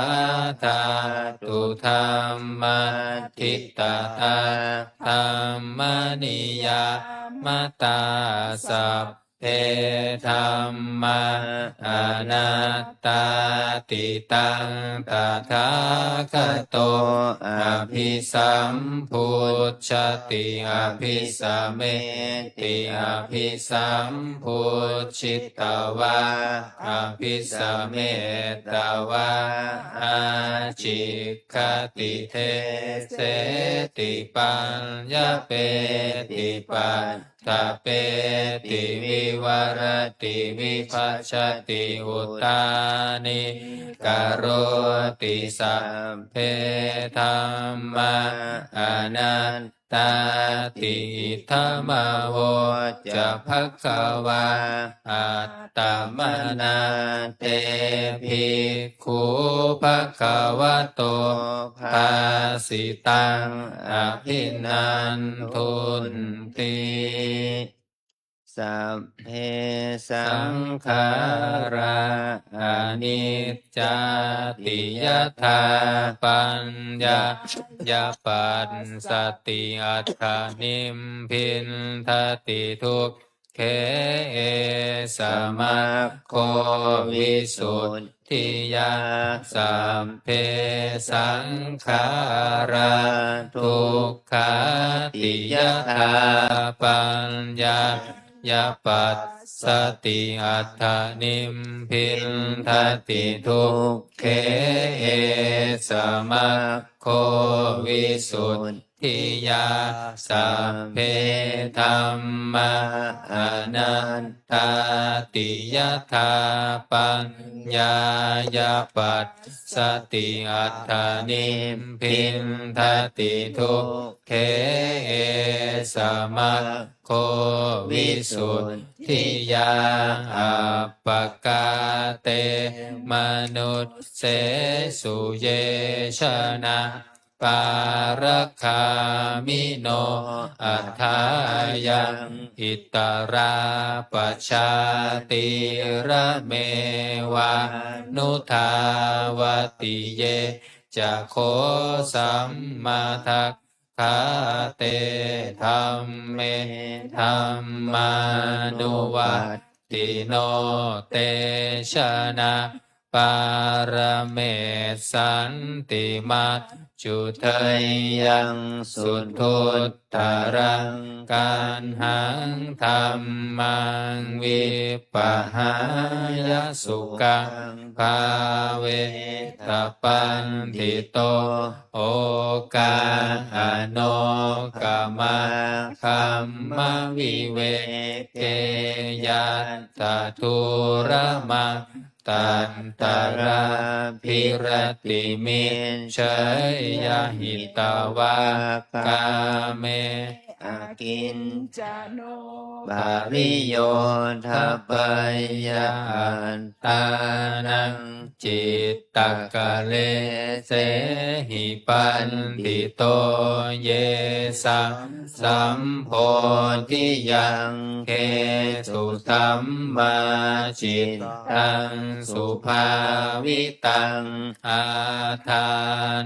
ธาตุธัมมาทิตตาธัมมนิยามตาสัพเพธัมมาอนัตตาติตังตถาคตโตอภิสัมพุชฌติอภิสเมติอภิสัมพุจิตตวะอภิสเมตตวะอาจิคติเทเสติปัญญเปติปัฏฐเปติวิวารติวิภัชชติอุตตานิกโรติสัพเพธัมมาอนัตตาติธรรมโวจะภควาอัตตมนาเตภิกขุภควโตภาสิตังอภินันทุนติสัพเพสังขาราอนิจจาติยถาปัญญายปัสสติอัตถานิมพินทติทุกเขสมัคโควิสุทธิยาสัมเพสังขาราทุกขาติยถาปัญญายปัสสติอัตถานิมพินทติทุกเขสมัคโควิสุท ทิยาสัพเพธัมมาอนัตตาติยถาปัญญายาปัสสติอัตถานิมพินทติทุกเขเอสมัคโควิสุทธิยาอัปปกาเตมนุสเสสุเยชนะปารคามิโนอัฏฐายังอิตตราปัชชาติระเมวานุทาวติเยจะโคสัมมาทัคขาเตธัมเมธัมมานุวัตติโนเตชนะปารเมสสันติมัจจุเทยังสุทุตตะรังกันหังธรรมังวิปหายสุกังภาเวตปันติโตโอกาโนกามาคัมมวิเวเกยัตตาทุระมังตันตระพิรติมิเชยยหิตาวากาเมอากินจโนบาริโยทปยานตานังจิตตกะเลเสหิปันติโตเยสัมโพธิยังเคสุสัมมาจิตตังสุภาวิตังอาทา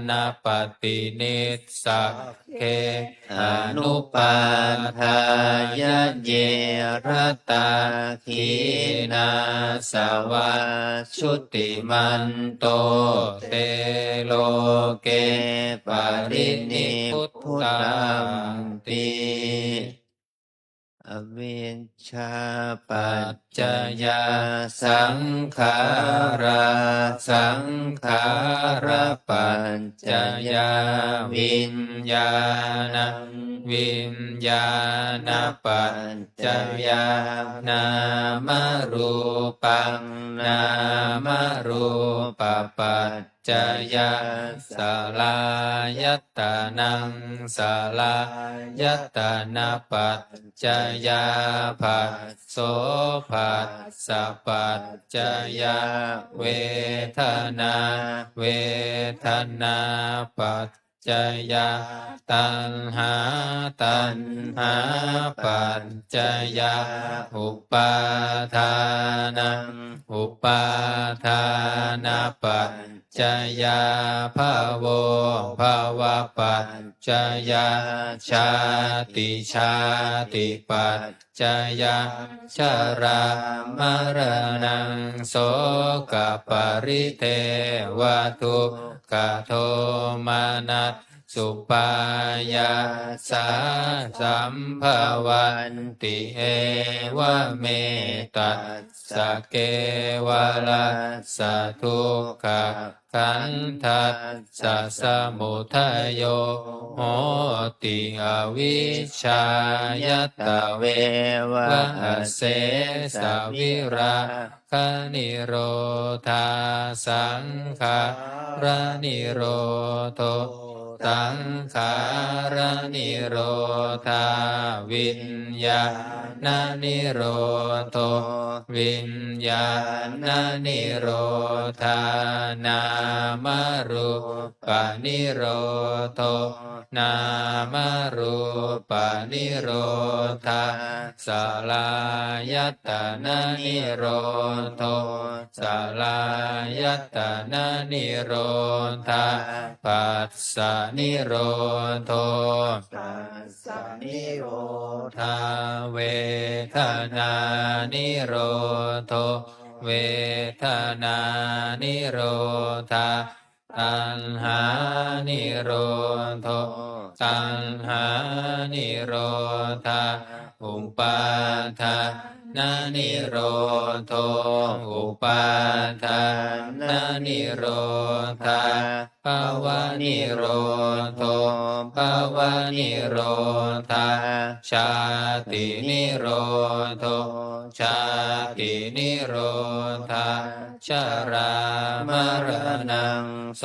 นาปฏินิสสะเคอนุปาทายะเยรตาขีนาสวาชุติมันโตเตโลเกปรินิพุตตังติอวิชชาปัจจยาสังขาราสังขารปัจจยาวิญญาณวิญญาณปัจจยานามรูปังนามรูปปัจจยาสลายตานังสลายตานาปัจจยาภัสโสภัสสะปัจจยาเวทนาเวทนาปัจจยาตัณหาตัณหาปัจจยาอุปาทานังอุปาทานาปัจจยาภโวภวปัจจยาชาติปัจจยาชรามรณังโสกปริเทวทุกขโทมานัสสุปายาสาสัมภวันติเอวเมตัสสะเกวลัสสะทุกขขันธัสสะสมุทัยโยโหติอวิชชายตะเววะเสสะวิราคนิโรธาสังขารนิโรโทสังขารนิโรธาวิญญาณนิโรโทวิญญาณนิโรธานามรูปนิโรโทนามรูปนิโรธาสลายตนะนิโรโทสลายตนะนิโรธาปัสสะนิโรโทปัสสะนิโรธาเวทนานิโรโทเวทนานิโรธาตัณหานิโรโทตัณหานิโรธาอุปาทา นานิโรโทอุปาทานนานิโรธาภาวะนิโรโทภาวะนิโรธาชาตินิโรโทชาตินิโรธาชรามรณังโส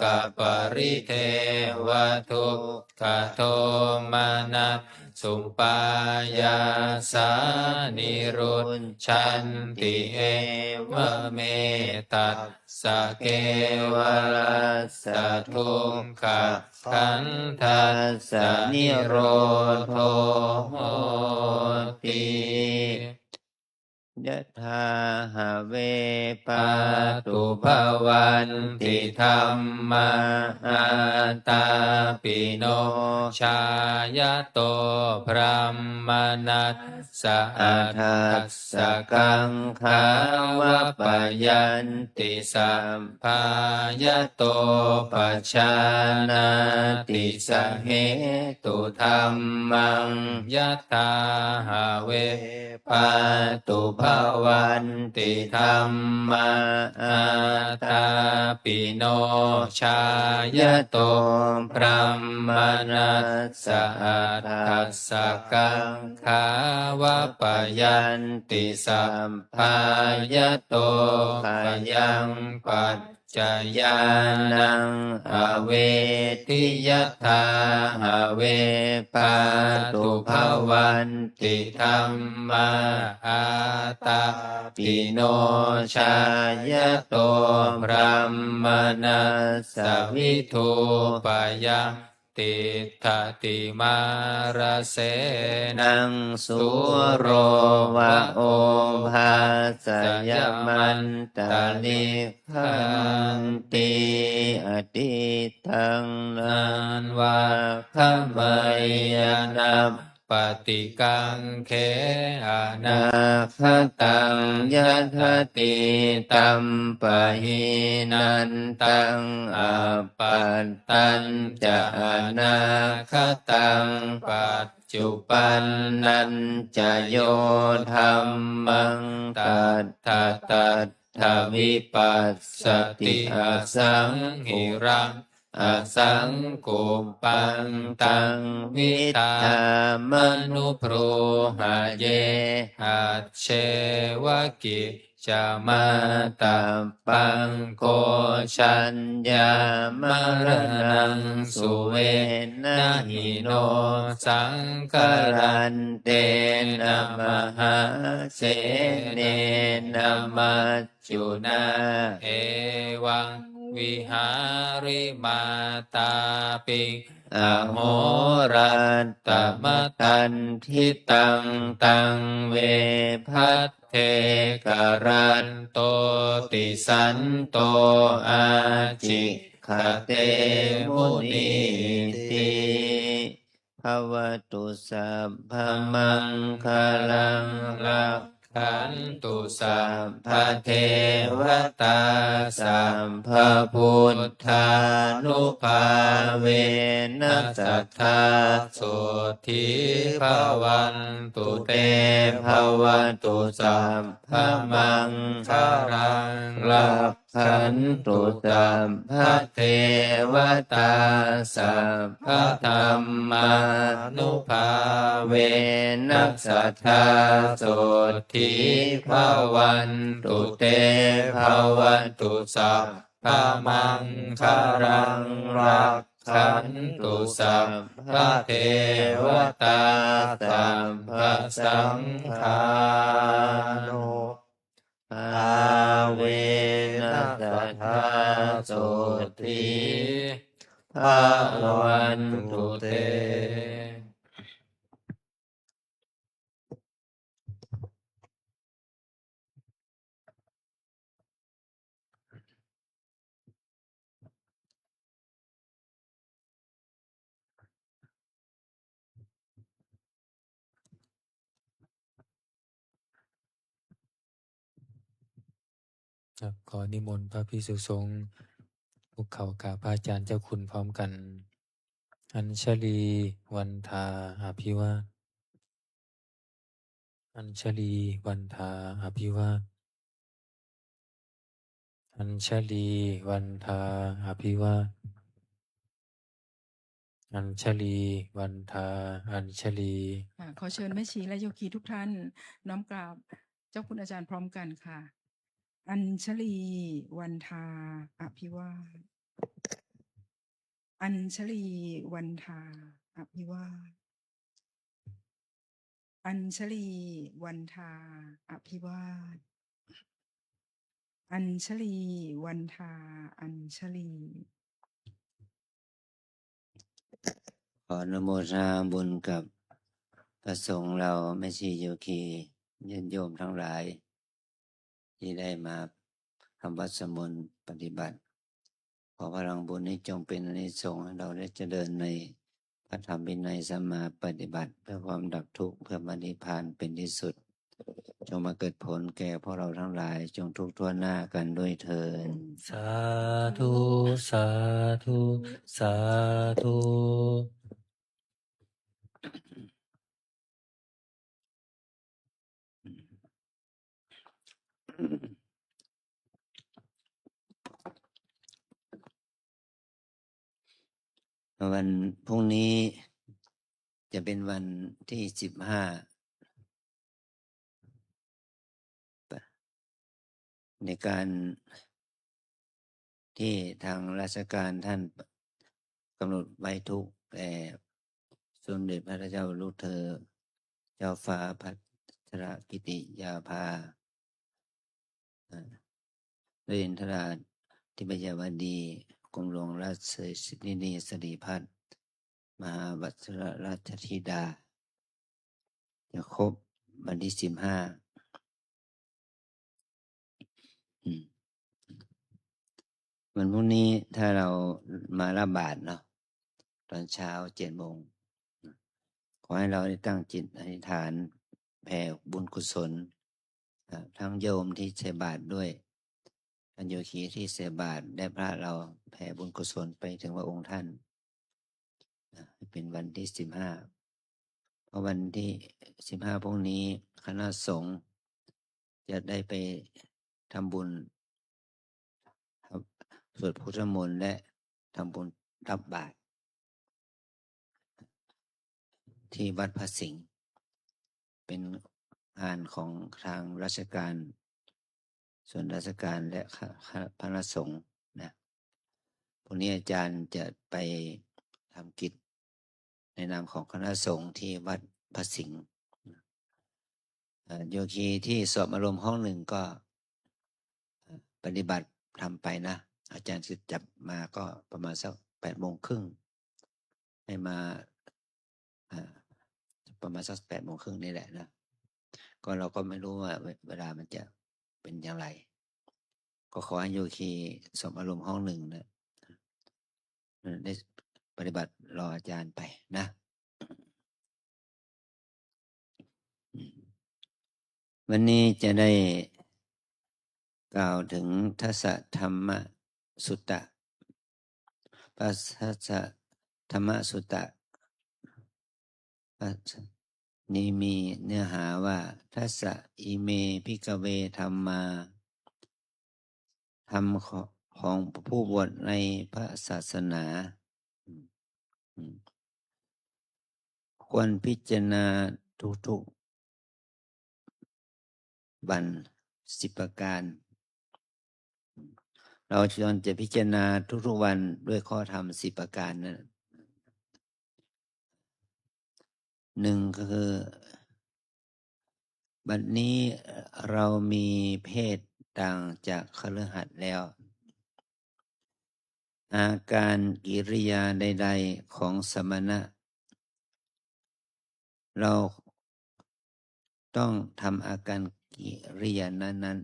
กปริเทวทุกขโทมานะสุปายาสานิรุตชันติเอวเมตัสสะเกวรัสสะทุกขขันธัสสะนิโรโธโหติ ยะถาหาเวปา ปา ตุ ตุ ภ ภวันติธรรมาอาตาปิโนชายะโตพระมนัสสะ อา อา ทั ทั ส ส ส ส กั กั ง ง ขาวขาวะ ป ป ยั ยั น น ติ ติ สั สั ม มภายะโตปัจจานาติสเหตุธรรมังยัตตาหาเว ปาตุภวันติธรรมาอาตาปิโนชายะโตพระมนัสสะอาทัสสะกังขาวะปยันติสัมภายะโตขยังปัจจยานังอเวทิยถาหาเวปาตุภวันติธรรมาอาตาปิโนชายะโตพระมนัสสะวิทูปยังติทติมาราเสนั นั ง งสุ สุ โร โร วะ วะ โอ โอ ภา ภา ส ส ย ย มั มัน น ตา ตา ลิ ลิ ขั ขั น น ติ ติ อดีตังนาน าน วาว า ข ข ม มาย ย ย นา นา บ ปฏิกังเขอานา นาคตังยัทติตัมปะหินันตังอัปปัตตัญจะอนาคตังปัจจุปันนันจะโยธัมมังตัทธะตัทธวิปัสสติอสังหิรังอสังกุปปันตังวิตามนุพรูหะเยหัจเชวกิจามาตัปปังโกชัญญามรณังสุเวนะหิโนสังกรันเตนะมหาเสเนนะมัจจุนาเอวังวิหาริมาตาปิอโหรัตตมตันทิตังตังเวพัทเทกรันโตติสันโตอาจิขเตมุนีติภวตุสัพพมังคลังรักขันตุสัพพเทวตาสัมภพุทธานุภาเวนัสสัทธาโสทิภวันตุเตภวันตุสัพพมังคลังรักขันตุสัพพเทวตาสัพพธรรมานุภาเวนัสสัทธาโสทิภวันตุเตภวันตุสัพพมังคลังรักขันตุสัพพเทวตาสัพพสังฆานุ อาเวนัสสัทธาโสทิภาวันตุเต ครับขอนิมนต์พระภิกษุสงฆ์ภูเขากราบพระอาจารย์เจ้าคุณพร้อมกัน อัญชลีวันทาอภิวาท อัญชลีวันทาอภิวาทอัญชลีวันทาอภิวาทอัญชลีวันทาอัญชลีค่ะขอเชิญแม่ชีและโยคีทุกท่านน้อมกราบเจ้าคุณอาจารย์พร้อมกันค่ะ อัญชลีวันทาอภิวาทอัญชลีวันทาอภิวาทอัญชลีวันทาอภิวาทอัญชลีวันทาอัญชลี ขออนุโมทนาบุญกับพระสงฆ์เราแม่ชีโยคีญาติโยมทั้งหลาย ที่ได้มาทำวัดสวดมนต์ปฏิบัติ ขอพลังบุญนี้จงเป็นอานิสงส์ให้เราได้เจริญในพระธรรมวินัยสัมมาปฏิบัติ เพื่อความดับทุกข์เพื่อมรรคนิพพานเป็นที่สุด จงมาเกิดผลแก่พวกเราทั้งหลาย จงทุกข์ทั่วหน้ากันด้วยเถิด สาธุสาธุสาธุ วันพรุ่งนี้จะเป็นวันที่15ในการที่ทางราชการท่านกำหนดไว้ทุกแต่สมเด็จพระเจ้าลูกเธอ เจ้าฟ้าพัชรกิติยาภาเรียนทราธิบยาวดีกรมหลวงราชสินีสรีพัฒน์มหาวัชรราชธิดา จะครบวันที่15วันพรุ่งนี้ถ้าเรามารับบาตรเนาะตอนเช้า7 โมงขอให้เราได้ตั้งจิตอธิษฐานแผ่บุญกุศลทั้งโยมที่ใส่บาตรด้วยท่านโยคีที่ใส่บาตรได้พระเราแผ่บุญกุศลไปถึงพระองค์ท่านเป็นวันที่15เพราะวันที่15พรุ่งนี้คณะสงฆ์จะได้ไปทำบุญสวดพุทธมนต์และทำบุญรับบาตรที่วัดพระสิงห์เป็นงานของทางราชการส่วนราชการและพระสงฆ์นะพรุ่งนี้อาจารย์จะไปทำกิจในนามของคณะสงฆ์ที่วัดพระสิงห์โยคีที่สอบอารมณ์ห้องหนึ่งก็ปฏิบัติทำไปนะอาจารย์จะจับมาก็ประมาณสัก8 โมงครึ่งให้มาประมาณสัก8 โมงครึ่งนี่แหละนะก็เราก็ไม่รู้ว่าเวลามันจะเป็นอย่างไรก็ขอให้โยคีสอบอารมณ์ห้องหนึ่งนะได้ปฏิบัติรออาจารย์ไปนะวันนี้จะได้กล่าวถึงทัสสะธรรมสุตตะทัสสะธรรมสุตตะนี้มีเนื้อหาว่าทัสสะอิเมภิกขเวธัมมาธรรมของผู้บวชในพระศาสนาควรพิจารณาทุกๆวัน10 ประการเราควรจะพิจารณาทุกๆวันด้วยข้อธรรม10 ประการนั้น1ก็คือบัดนี้เรามีเพศต่างจากคฤหัสถ์แล้วอาการกิริยาใดๆของสมณะเราต้องทำอาการกิริยานั้น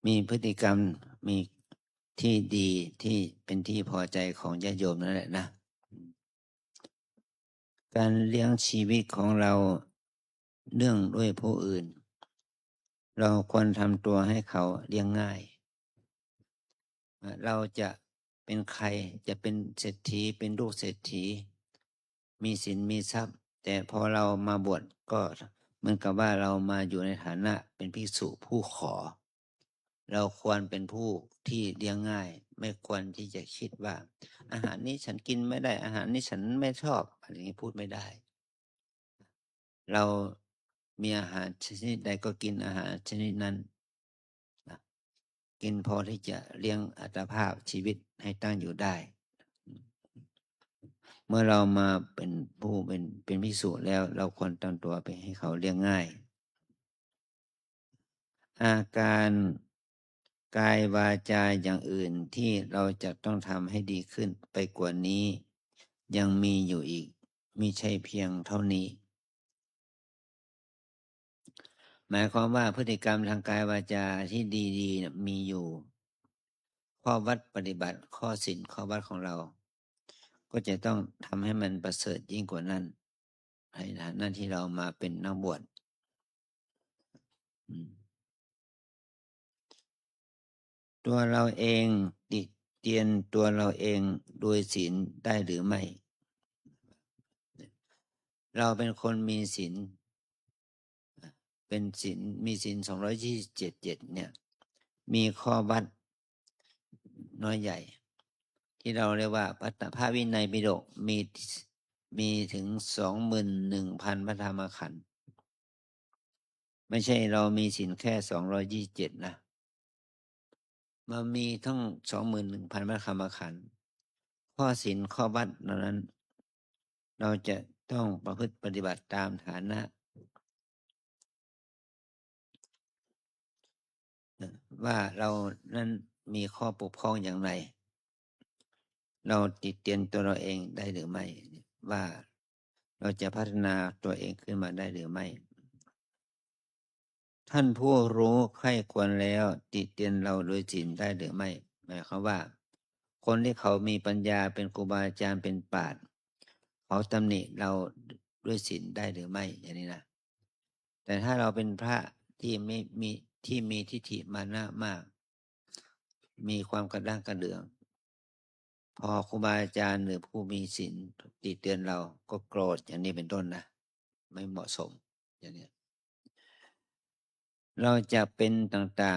มีพฤติกรรมมีที่ดีที่เป็นที่พอใจของญาติโยมนั่นแหละนะการเลี้ยงชีวิตของเราเนื่องด้วยผู้อื่นเราควรทำตัวให้เขาเลี้ยงง่ายเราจะเป็นใครจะเป็นเศรษฐีเป็นลูกเศรษฐี มีศีลมีทรัพย์ แต่พอเรามาบวชก็เหมือนกับว่าเรามาอยู่ในฐานะเป็นภิกษุผู้ขอ เราควรเป็นผู้ที่เลี้ยงง่าย ไม่ควรที่จะคิดว่า อาหารนี้ฉันกินไม่ได้ อาหารนี้ฉันไม่ชอบอะไรอย่างนี้พูดไม่ได้ เรามีอาหารชนิดใดก็กินอาหารชนิดนั้นนะกินพอที่จะเลี้ยงอัตภาพชีวิตให้ตั้งอยู่ได้ เมื่อเรามาเป็นผู้เป็นภิกษุแล้ว เราควรตั้งตัวไปให้เขาเลี้ยงง่าย อาการกายวาจาอย่างอื่นที่เราจะต้องทำให้ดีขึ้นไปกว่านี้ ยังมีอยู่อีกมิใช่เพียงเท่านี้ หมายความว่าพฤติกรรมทางกายวาจาที่ดีๆนะมีอยู่ ข้อวัดปฏิบัติข้อศีลข้อวัดของเรา ก็จะต้องทำให้มันประเสริฐยิ่งกว่านั้นในฐานะที่เรามาเป็นนักบวชตัวเราเองติเตียนตัวเราเองโดยศีลได้หรือไม่ เราเป็นคนมีศีลเป็นศีลมีศีล227เนี่ย มีข้อวัดน้อยใหญ่ ที่เราเรียกว่าพระวินัยปิฎกมีถึง 21,000 พระธรรมขันธ์ไม่ใช่เรามีศีลแค่227นะมันมีทั้ง 21,000 พระธรรมขันธ์ข้อศีลข้อวัดเหล่านั้น เราจะต้องประพฤติปฏิบัติตามฐานะว่าเรานั้นมีข้อปกพร่องอย่างไร เราติเตียนตัวเราเองได้หรือไม่ ว่าเราจะพัฒนาตัวเองขึ้นมาได้หรือไม่ ท่านผู้รู้ใคร่ควรแล้วติเตียนเราโดยศีลได้หรือไม่หมายความว่า คนที่เขามีปัญญาเป็นครูบาอาจารย์เป็นปราชญ์เขาตำหนิเราด้วยศีลได้หรือไม่อย่างนี้นะแต่ถ้าเราเป็นพระที่ไม่มีทิฏฐิมานะมาก มีความกระด้างกระเดื่อง พอครูบาอาจารย์หรือผู้มีศีลติเตือนเราก็โกรธอย่างนี้เป็นต้นนะไม่เหมาะสมอย่างนี้เราจะเป็นต่า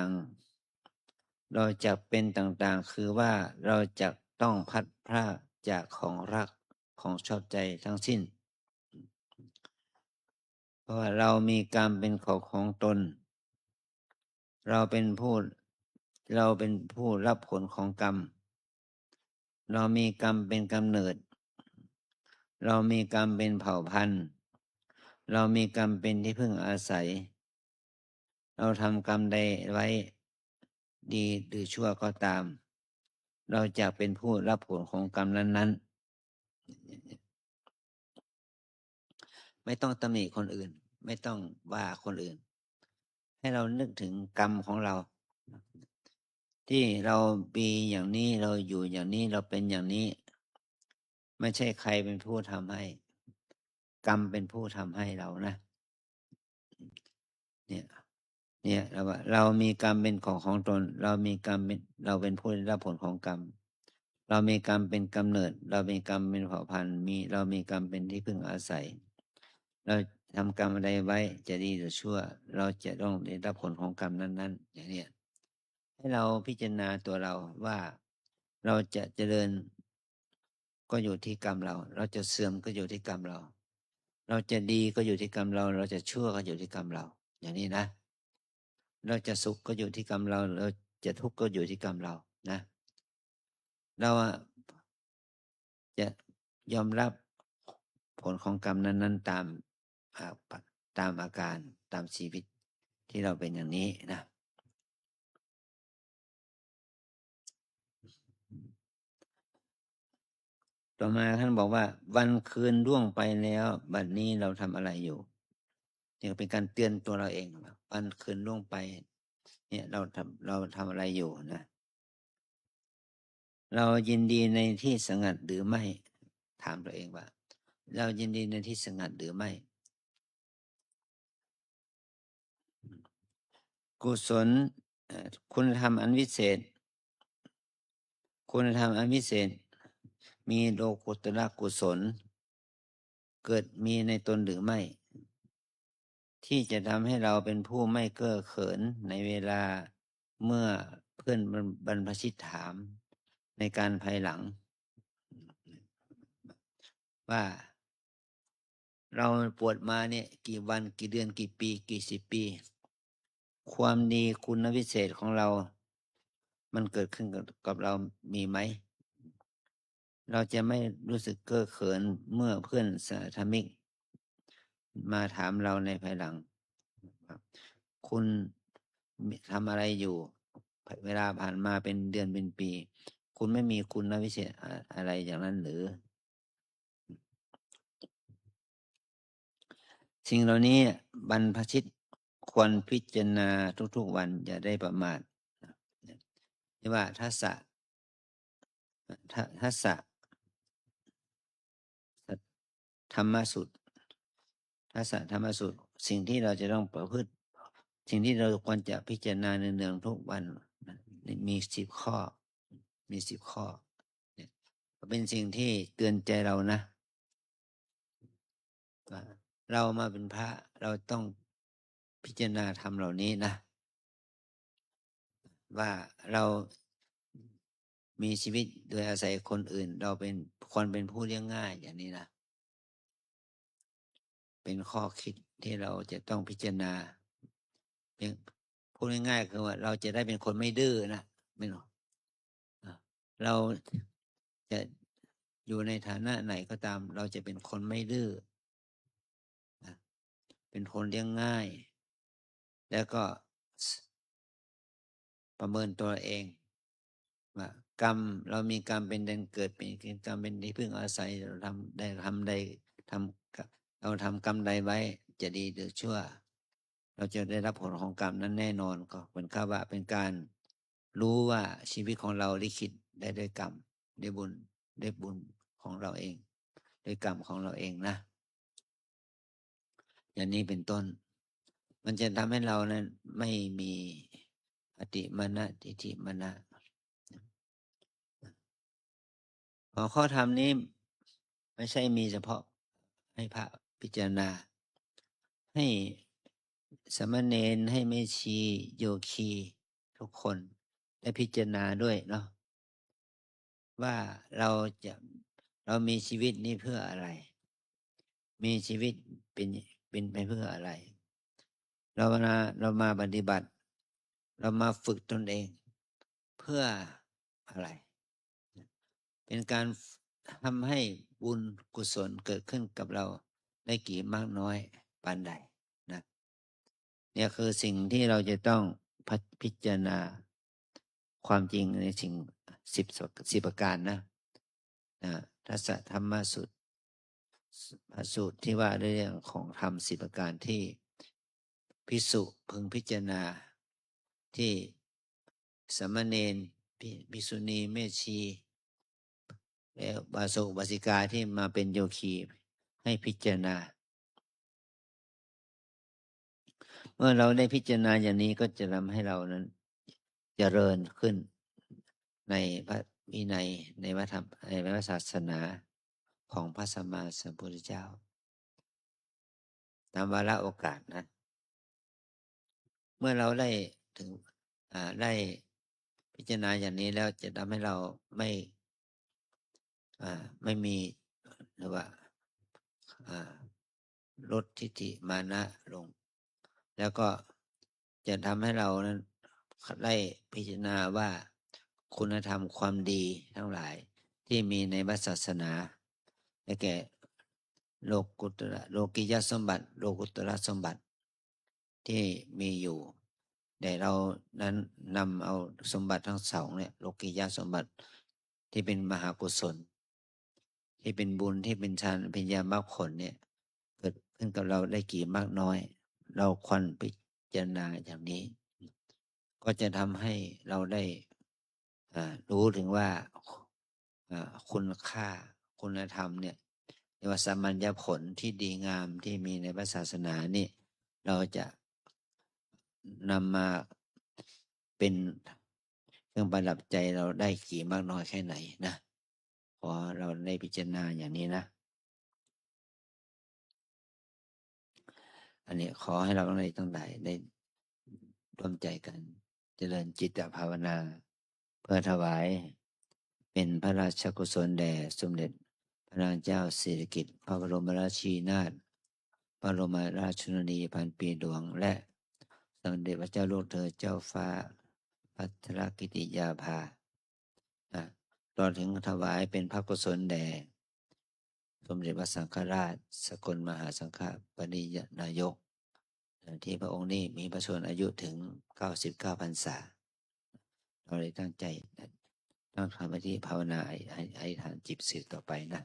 งๆคือว่าเราจะต้องพัดพรากจากของรักของชอบใจทั้งสิ้น เพราะว่าเรามีกรรมเป็นของตน เราเป็นผู้รับผลของกรรม เรามีกรรมเป็นกำเนิด เรามีกรรมเป็นเผ่าพันธุ์ เรามีกรรมเป็นที่พึ่งอาศัย เราทำกรรมใดไว้ดีหรือชั่วก็ตาม เราจะเป็นผู้รับผลของกรรมนั้นๆไม่ต้องตำหนิคนอื่น ไม่ต้องว่าคนอื่น ให้เรานึกถึงกรรมของเรา ที่เรามีอย่างนี้เราอยู่อย่างนี้เราเป็นอย่างนี้ ไม่ใช่ใครเป็นผู้ทำให้ กรรมเป็นผู้ทำให้เรานะเนี่ยเรามีกรรมเป็นของตน เรามีกรรมเราเป็นผู้ได้รับผลของกรรม เรามีกรรมเป็นกำเนิด เรามีกรรมเป็นเผ่าพันธุ์เรามีกรรมเป็นที่พึ่งอาศัย เราทำกรรมอะไรไว้จะดีหรือชั่ว เราจะต้องได้รับผลของกรรมนั้นๆอย่างนี้ให้เราพิจารณาตัวเราว่าเราจะเจริญก็อยู่ที่กรรมเราจะเสื่อมก็อยู่ที่กรรมเราจะดีก็อยู่ที่กรรมเราจะชั่วก็อยู่ที่กรรมเราอย่างนี้นะเราจะสุขก็อยู่ที่กรรมเราจะทุกข์ก็อยู่ที่กรรมเรานะเราจะยอมรับผลของกรรมนั้นๆตามอาการตามชีวิตที่เราเป็นอย่างนี้นะต่อมาท่านบอกว่าวันคืนล่วงไปแล้วบัดนี้เราทำอะไรอยู่นี่เป็นการเตือนตัวเราเองวันคืนล่วงไปเนี่ยเราทำอะไรอยู่นะเรายินดีในที่สงัดหรือไม่ถามตัวเองว่าเรายินดีในที่สงัดหรือไม่กุศลคุณธรรมอันวิเศษคุณธรรมอันวิเศษมีโลกุตระกุศล เกิดมีในตนหรือไม่ ที่จะทำให้เราเป็นผู้ไม่เก้อเขินในเวลาเมื่อเพื่อนบรรพชิตถามในการภายหลัง ว่าเราปวดมาเนี่ยกี่วันกี่เดือนกี่ปีกี่สิบปี ความดีคุณวิเศษของเรา มันเกิดขึ้นกับเรามีไหม เราจะไม่รู้สึกเก้อเขินเมื่อเพื่อนสาธมิก มาถามเราในภายหลัง คุณทำอะไรอยู่ เวลาผ่านมาเป็นเดือนเป็นปี คุณไม่มีคุณวิเศษอะไรอย่างนั้นหรือ สิ่งเหล่านี้บรรพชิตควรพิจารณาทุกๆวันอย่าได้ประมาทที่ว่าทัสสะธรรมสุตทัสสะธรรมสุตสิ่งที่เราจะต้องประพฤติ สิ่งที่เราควรจะพิจารณาเนืองๆทุกวันมี10 ข้อ มี10 ข้อเป็นสิ่งที่เตือนใจเรานะว่าเรามาเป็นพระเราต้องพิจารณาธรรมเหล่านี้นะ ว่าเรามีชีวิตโดยอาศัยคนอื่น เราเป็นคนเป็นผู้เลี้ยงง่ายอย่างนี้นะ เป็นข้อคิดที่เราจะต้องพิจารณาพูดง่ายๆคือว่าเราจะได้เป็นคนไม่ดื้อนะไม่หรอกเราจะอยู่ในฐานะไหนก็ตาม เราจะเป็นคนไม่ดื้อเป็นคนเลี้ยงง่าย แล้วก็ประเมินตัวเองว่ากรรมเรามีกรรมเป็นแดนเกิดเป็นกรรมเป็นที่พึ่งอาศัยเราทำเราทำกรรมใดไว้จะดีหรือชั่ว เราจะได้รับผลของกรรมนั้นแน่นอนก็เป็นข้าว่าเป็นการรู้ว่าชีวิตของเราลิขิตได้ด้วยกรรมด้วยบุญของเราเองด้วยกรรมของเราเองนะ อย่างนี้เป็นต้น มันจะทำให้เรานั้นไม่มีอติมานะทิฏฐิมานะข้อธรรมนี้ไม่ใช่มีเฉพาะให้พระพิจารณา ให้สามเณรให้แม่ชีโยคีทุกคนได้พิจารณาด้วยเนาะว่าเรามีชีวิตนี้เพื่ออะไร มีชีวิตเป็นไปเพื่ออะไร เรามาปฏิบัติ เรามาฝึกตนเองเพื่ออะไร เป็นการทำให้บุญกุศลเกิดขึ้นกับเราได้กี่มากน้อยปานใดนะเนี่ยคือสิ่งที่เราจะต้องพิจารณาความจริงในสิ่ง10 ประการนะทัสสะธรรมสูตรที่ว่าเรื่องของธรรม10 ประการที่ภิกษุพึงพิจารณาที่สามเณรภิกษุณีแม่ชีและบาสุบาสิกาที่มาเป็นโยคีให้พิจารณา เมื่อเราได้พิจารณาอย่างนี้ก็จะทำให้เรานั้นเจริญขึ้นในพระวินัยในพระธรรมในพระศาสนาของพระสัมมาสัมพุทธเจ้าตามวาระโอกาสนะเมื่อเราได้ถึงได้พิจารณาอย่างนี้แล้วจะทำให้เราไม่มีหรือว่าลดทิฏฐิมานะลง แล้วก็จะทำให้เรานั้นได้พิจารณาว่าคุณธรรมความดีทั้งหลายที่มีในพระศาสนาได้แก่โลกิยสมบัติโลกุตระสมบัติที่มีอยู่แต่เรานั้นนำเอาสมบัติทั้งสองเนี่ยโลกิยสมบัติที่เป็นมหากุศลที่เป็นบุญที่เป็นฌานเป็นญาณมรรคผลเนี่ยเกิดขึ้นกับเราได้กี่มากน้อยเราควรพิจารณาอย่างนี้ ก็จะทำให้เราได้รู้ถึงว่าคุณค่าคุณธรรมเนี่ยเรียกว่าสามัญญผลที่ดีงามที่มีในพระศาสนานี่เราจะนำมาเป็นเครื่องประดับใจเราได้กี่มากน้อยแค่ไหนนะพอเราได้พิจารณาอย่างนี้นะ อันนี้ขอให้เราทั้งหลายได้ร่วมใจกันเจริญจิตภาวนา เพื่อถวายเป็นพระราชกุศลแด่สมเด็จพระนางเจ้าสิริกิติ์พระบรมราชินีนาถบรมราชชนนีพันปีหลวงและสมเด็จพระเจ้าลูกเธอเจ้าฟ้าพัทรกิติยาภาตลอดถึงถวายเป็นพระกุศลแด่สมเด็จพระสังฆราชสกลมหาสังฆปรินายกที่พระองค์นี้มีพระชนอายุถึง99 พรรษาเราได้ตั้งใจต้องทำหน้าที่ภาวนาให้ฐานจิตสืบต่อไปนะ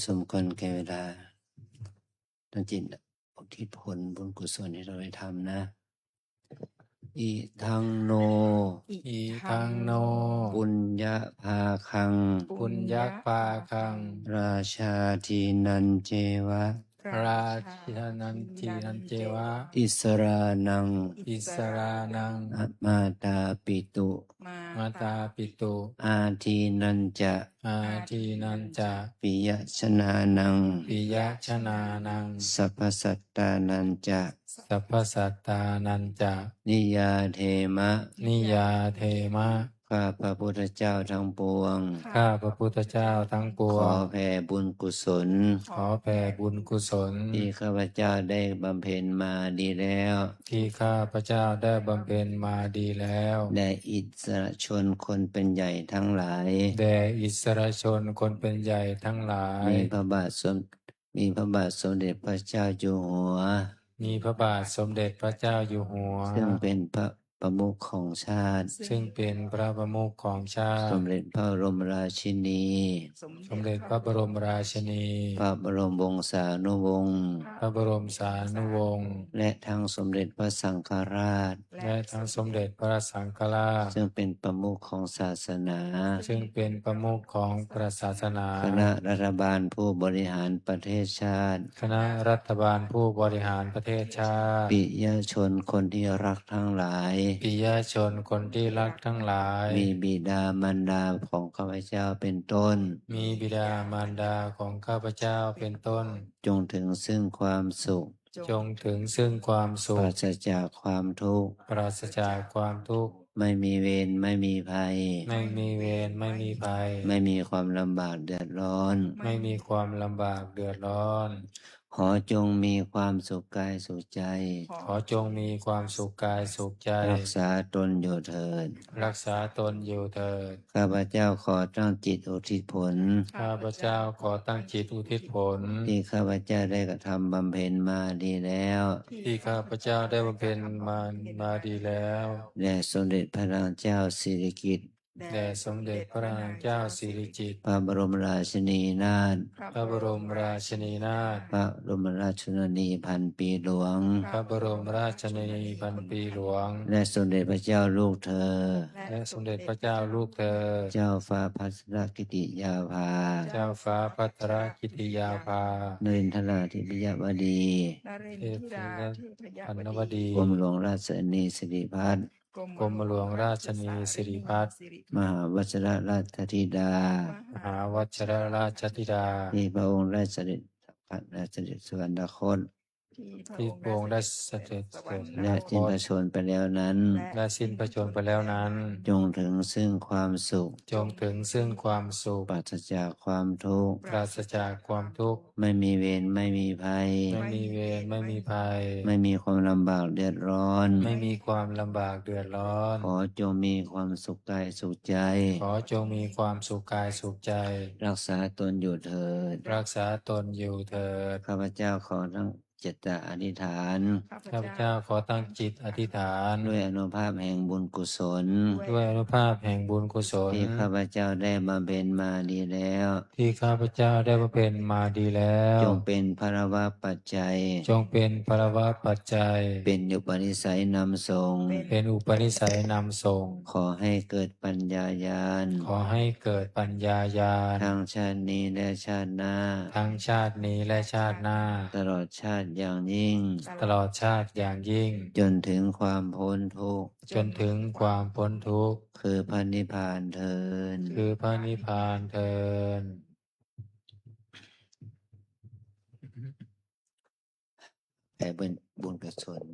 สมควรแก่เวลาตั้งจิตอุทิศผลบุญกุศลที่เราได้ทำนะอิทังโน อีทังโน ปุญญาภาคัง ปุญญปาคัง ราชาทีนันเจวะ ราชินันทีนันเจวะ อิสรานัง อิสรานัง อมาตาปิตุ มาตาปิตุ อาทีนันจะ อาทีนันจะ ปิยชนานัง ปิยชนานัง สัพพสัตตานันจะ สัพพสัตตานันจะ นิยาเทมะ นิยาเทมะ ข้าพระพุทธเจ้าทั้งปวง ข้าพระพุทธเจ้าทั้งปว ของ แผ่บุญกุศล ขอแผ่บุญกุศล ที่ข้าพเจ้าได้บำเพ็ญมาดีแล้ว ที่ข้าพระเจ้าได้บำเพ็ญมาดีแล้ว แด่อิสระชนคนเป็นใหญ่ทั้งหลาย แด่อิสรชนคนเป็นใหญ่ทั้งหลาย มีพระบาทสมเด็จพระเจ้าอยู่หัว มีพระบาทสมเด็จพระเจ้าอยู่หัว ซึ่งเป็นพระประมุขของชาติ ซึ่งเป็นพระประมุขของชา ส ติ มเด็จพระบรมราชินี สมเด็จพระบรมราชินี พระบรมวงศานุวงศ์ พระบรมสานุวงศ์ และทั้งสมเด็จพระสังฆราช และทั้งสมเด็จพระสังฆราช ซึ่งเป็นประมุขของศาสนา ซึ่งเป็นประมุขของพระศาสนา คณะรัฐบาลผู้บริหารประเทศชาติ คณะรัฐบาลผู้บริหารประเทศชาติ ปิยชนคนที่รักทั้งหลาย ปิยชนคนที่รักทั้งหลาย มีบิดามารดาของข้าพเจ้าเป็นต้น มีบิดามารดาของข้าพเจ้าเป็นต้น จงถึงซึ่งความสุข จงถึงซึ่งความสุ ป ข ราศจากความทุกข์ ปราศจากความทุกข์ ไม่มีเวรไม่มีภัย ไม่มีเวรไม่มีภัย ไม่มีความลำบากเดือดร้อน ไม่มีความลำบากเดือดร้อน ขอจงมีความสุขกายสุขใจ ขอจงมีความสุขกายสุขใจ รักษาตนอยู่เถิด รักษาตนอยู่เถิด ข้าพเจ้าขอตั้งจิตอุทิศผล ข้าพเจ้าขอตั้งจิตอุทิศผล ที่ข้าพเจ้าได้กระทำบำเพ็ญมาดีแล้ว ที่ข้าพเจ้าได้บำเพ็ญมาดีแล้ว แด่สมเด็จพระนางเจ้าสิริกิติ์ แด่สมเด็จพระนางเจ้าสิริกิติ์ พระบรมราชินีนาถ พระบรมราชินีนาถ พระบรมราชชนนีพันปีหลวง พระบรมราชชนนีพันปีหลวง และสมเด็จพระเจ้าลูกเธอ และสมเด็จพระเจ้าลูกเธอ เจ้าฟ้าพัสรกิติยาภา เจ้าฟ้าพัทรกิติยาภาน รินทราธิปยวดี นเรน เทพ ทิราเทพยา พัน บ ว ดี ดี กรมหลวงราชนีสิริพัฒน์ กรมหลวงราชนีสิริพัฒน์ มหาวัชรราชธิดา มหาวัชรราชธิดา ที่พระองค์ได้เสด็จสวรรคต ที่พระองค์ได้เสด็จสวรร และ ค สิ้นพ ต ระชนม์ไปแล้วนั้น และสิ้นพระชนม์ไปแล้วนั้น จงถึงซึ่งความสุข จงถึงซึ่งความสุข ปราศจากความทุกข์ ปราศจากความทุกข์ ไม่มีเวรไม่มีภัย ไม่มีเวรไม่มีภัย ไม่มีความลำบากเดือดร้อน ไม่มีความลำบากเดือดร้อน ขอจงมีความสุขกายสุขใจ ขอจงมีความสุขกายสุขใจ รักษาตนอยู่เถิด รักษาตนอยู่เถิด ข้าพเจ้าขอทั้งจิตตอธิษฐาน ข้าพเจ้าขอตั้งจิตอธิษฐาน ด้วยอนุภาพแห่งบุญกุศล ด้วยอนุภาพแห่งบุญกุศล ที่ข้าพเจ้าได้บำเพ็ญมาดีแล้ว ที่ข้าพเจ้าได้บำเพ็ญมาดีแล้ว จงเป็นภรวะปัจจัย จงเป็นพลวะปัจจัย เป็นอุปนิสัยนำส่ง เป็นอุปนิสัยนำส่ง ขอให้เกิดปัญญาญาณ ขอให้เกิดปัญญาญาณ ทั้งชาตินี้และชาติหน้า ทั้งชาตินี้และชาติหน้า ตลอดชาติอย่างยิ่ง ตลอดชาติอย่างยิ่ง จนถึงความพ้นทุกข์ จนถึงความพ้นทุกข์ คือพระนิพพานเทิน คือพระนิพพานเทิน แต่บุญกุศล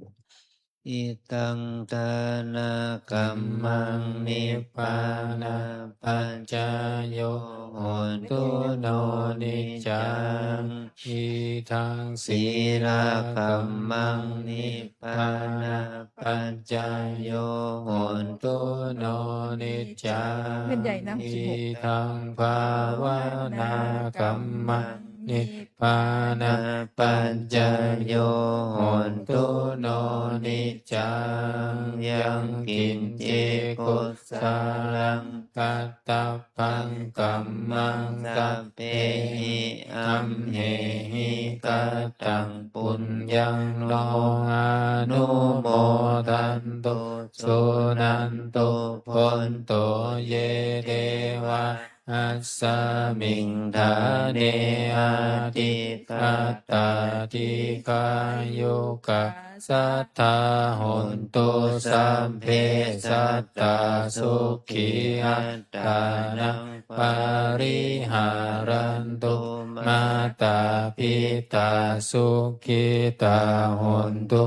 อิตังทานากัมมังนิพพานาปัญจโยโหตุโนนิจจัง อีทัง ศีลาคัมมังนิพพานาปัญจโยโหตุโนนิจจัง เล่นใหญ่นะ อีทังภาวนากัมมัง นิพพานะปัญจโยโหนตุโนนิจจังยังกินจิกุสาลังกัตตปังกัมมังสัพเพหิอัมเหหิกัตตังปุญญังโลอานุโมทันตุสุนันตุพนโตเยเทวะอัสสมิงธาเนอาติคัตตาทิกายุกะสัทธาหนตุสัพเพสัตตาสุขีอัตตานังปาริหารันตุมาตาปิตาสุขิตาหนตุ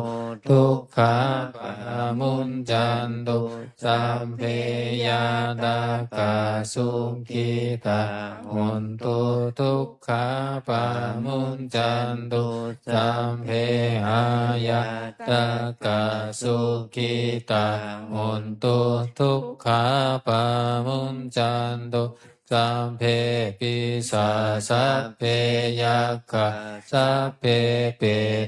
ทุกขาปะมุญจันตุสัพเพยาตากาสุขิตาหนตุทุกขาปะมุญจันตุสัพเพหายาตากาสุขิตาหนตุทุกขาปะมุญจันตุสัพเพปิสาสัพเพยัคฆะสัพเพเป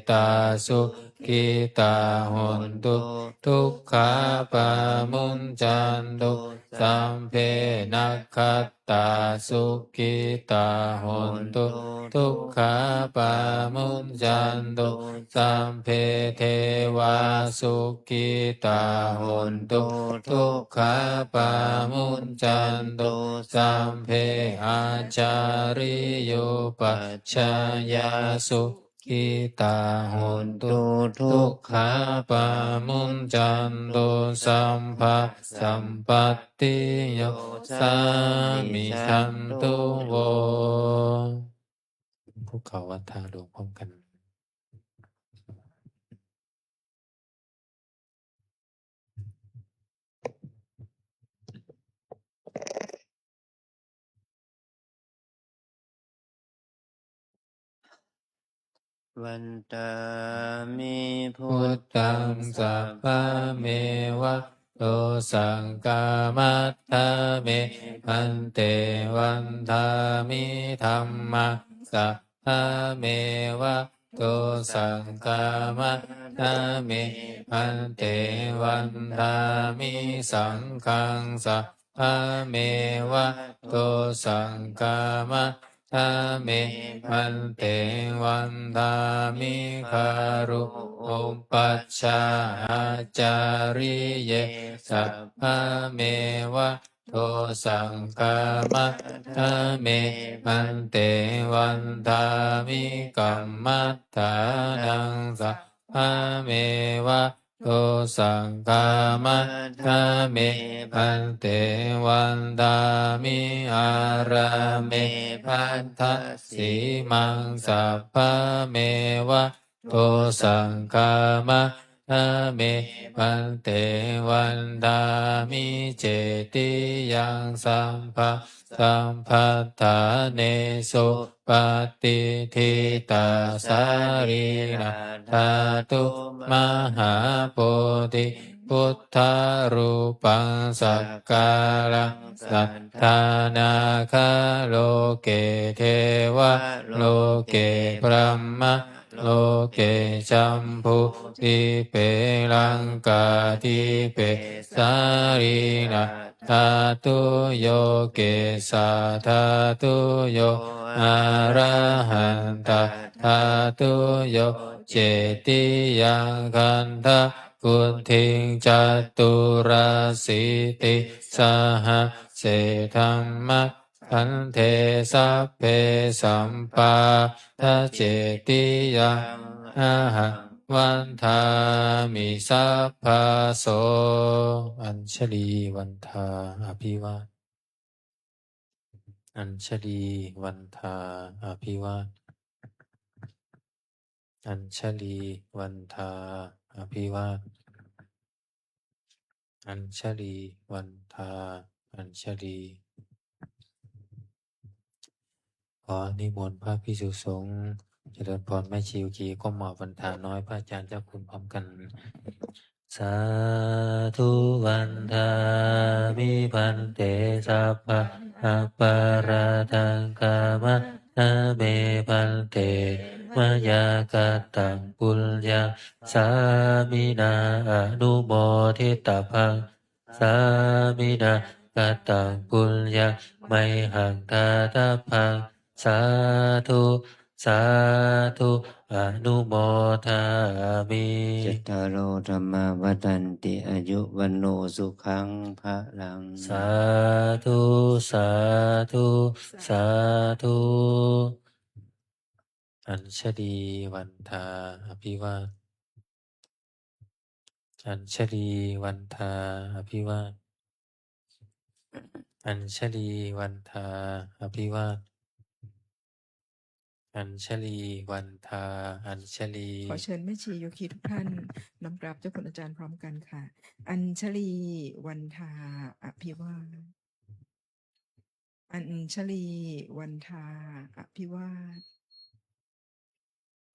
ตาสุขิตาหนตุทุกขาปะมุญจันตุสัพเพนัคคัตตาสุขิตาหนตุทุกขาปะมุญจันตุสัพเพเทวาสุขิตาหนตุทุกขาปะมุญจันตุสัพเพอาจาริโยปัชฌายาสุขิตาหนตุทุกขาปะมุญจันตุสัมภะสัมปัตติโยสามิชันตุโวภูเขาวันทาดวงพร้อมกัน วันตามิพุ พุ ท ทธังสัพพะเมวะโตสังกามัตถะเมพันเตวันทามิธัมมังสัพพะเมวะโตสังกามัตถะเมพันเตวันทามิสังฆังสัพพะเมวะโตสังกามัตถะเมพันเตวันทามิคารุอุปัชฌาอาจาริเยสัพพะเมวะโตสังฆามัตถะเมพันเตวันทามิกัมมัตถานังสัพพะเมวะโตสังฆามัตถะเมพันเตวันทามิอาราเมพันทะสีมังสัพพะเมวะโตสังฆามัตถะเมพันเตวันทามิเจติยังสัมภะสัมภัฏฐาเนสุปฏิทิตาสารีนาธาตุมหาโพธิพุทธารูปังสักการังสัทธานาคาโลเกเทวะโลเกพรหมโลเกชัมพุติเปลังกาทิเปสารีนาธาตุโยเกสาธาตุโยอะระหันตาธาตุโยเจติยังคันธะกุณทิงจัตุราสิติสหเสธัมมะพันเทสัพเพสัมปาทะเจติยังอะหังวันทามิสัพพะโสอัญชลีวันทาอภิวาทอัญชลีวันทาอภิวาทอัญชลีวันทาอภิวาทอัญชลีวันทาอัญชลีขอนิมนต์พระภิกษุสงฆ์เจริญพรแม่ชีวกีก้มหมอบวันทาน้อยพระอาจารย์เจ้าคุณพร้อมกันสาธุวันทามิพันเตสัพพะอัปปาราทังกามะท นาเมพันเตมยากตังปุญญาสามินาอนุโมทิตาภังสามินากตังปุญญาไมหังทาตาภังสาธุสาธุอนุโมทามิ จัตตารโอธรรมาวัฏันติอายุวันโนสุขังพระลัง สาธุสาธุสาธุอัญชลีวันทาอภิวาทอัญชลีวันทาอภิวาทอัญชลีวันทาอภิวาทอัญชลีวันทาอัญชลี ขอเชิญแม่ชีโยคีทุกท่านน้อมกราบเจ้าคุณอาจารย์พร้อมกันค่ะ อัญชลีวันทาอภิวาทอัญชลีวันทาอภิวาท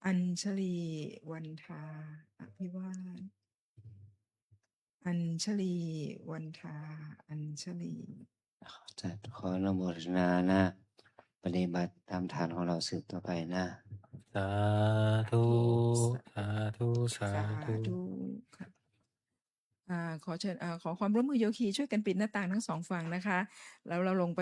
อัญชลีวันทาอภิวาทอัญชลีวันทาอัญชลี จัดขออนุโมทนานะปฏิบัติตามฐานของเราสืบต่อไปนะ สาธุสาธุสา สา ธุ ธุค่ะขอเชิญขอความร่วมมือโยคีช่วยกันปิดหน้าต่างทั้งสองฝั่งนะคะแล้วเราลงไป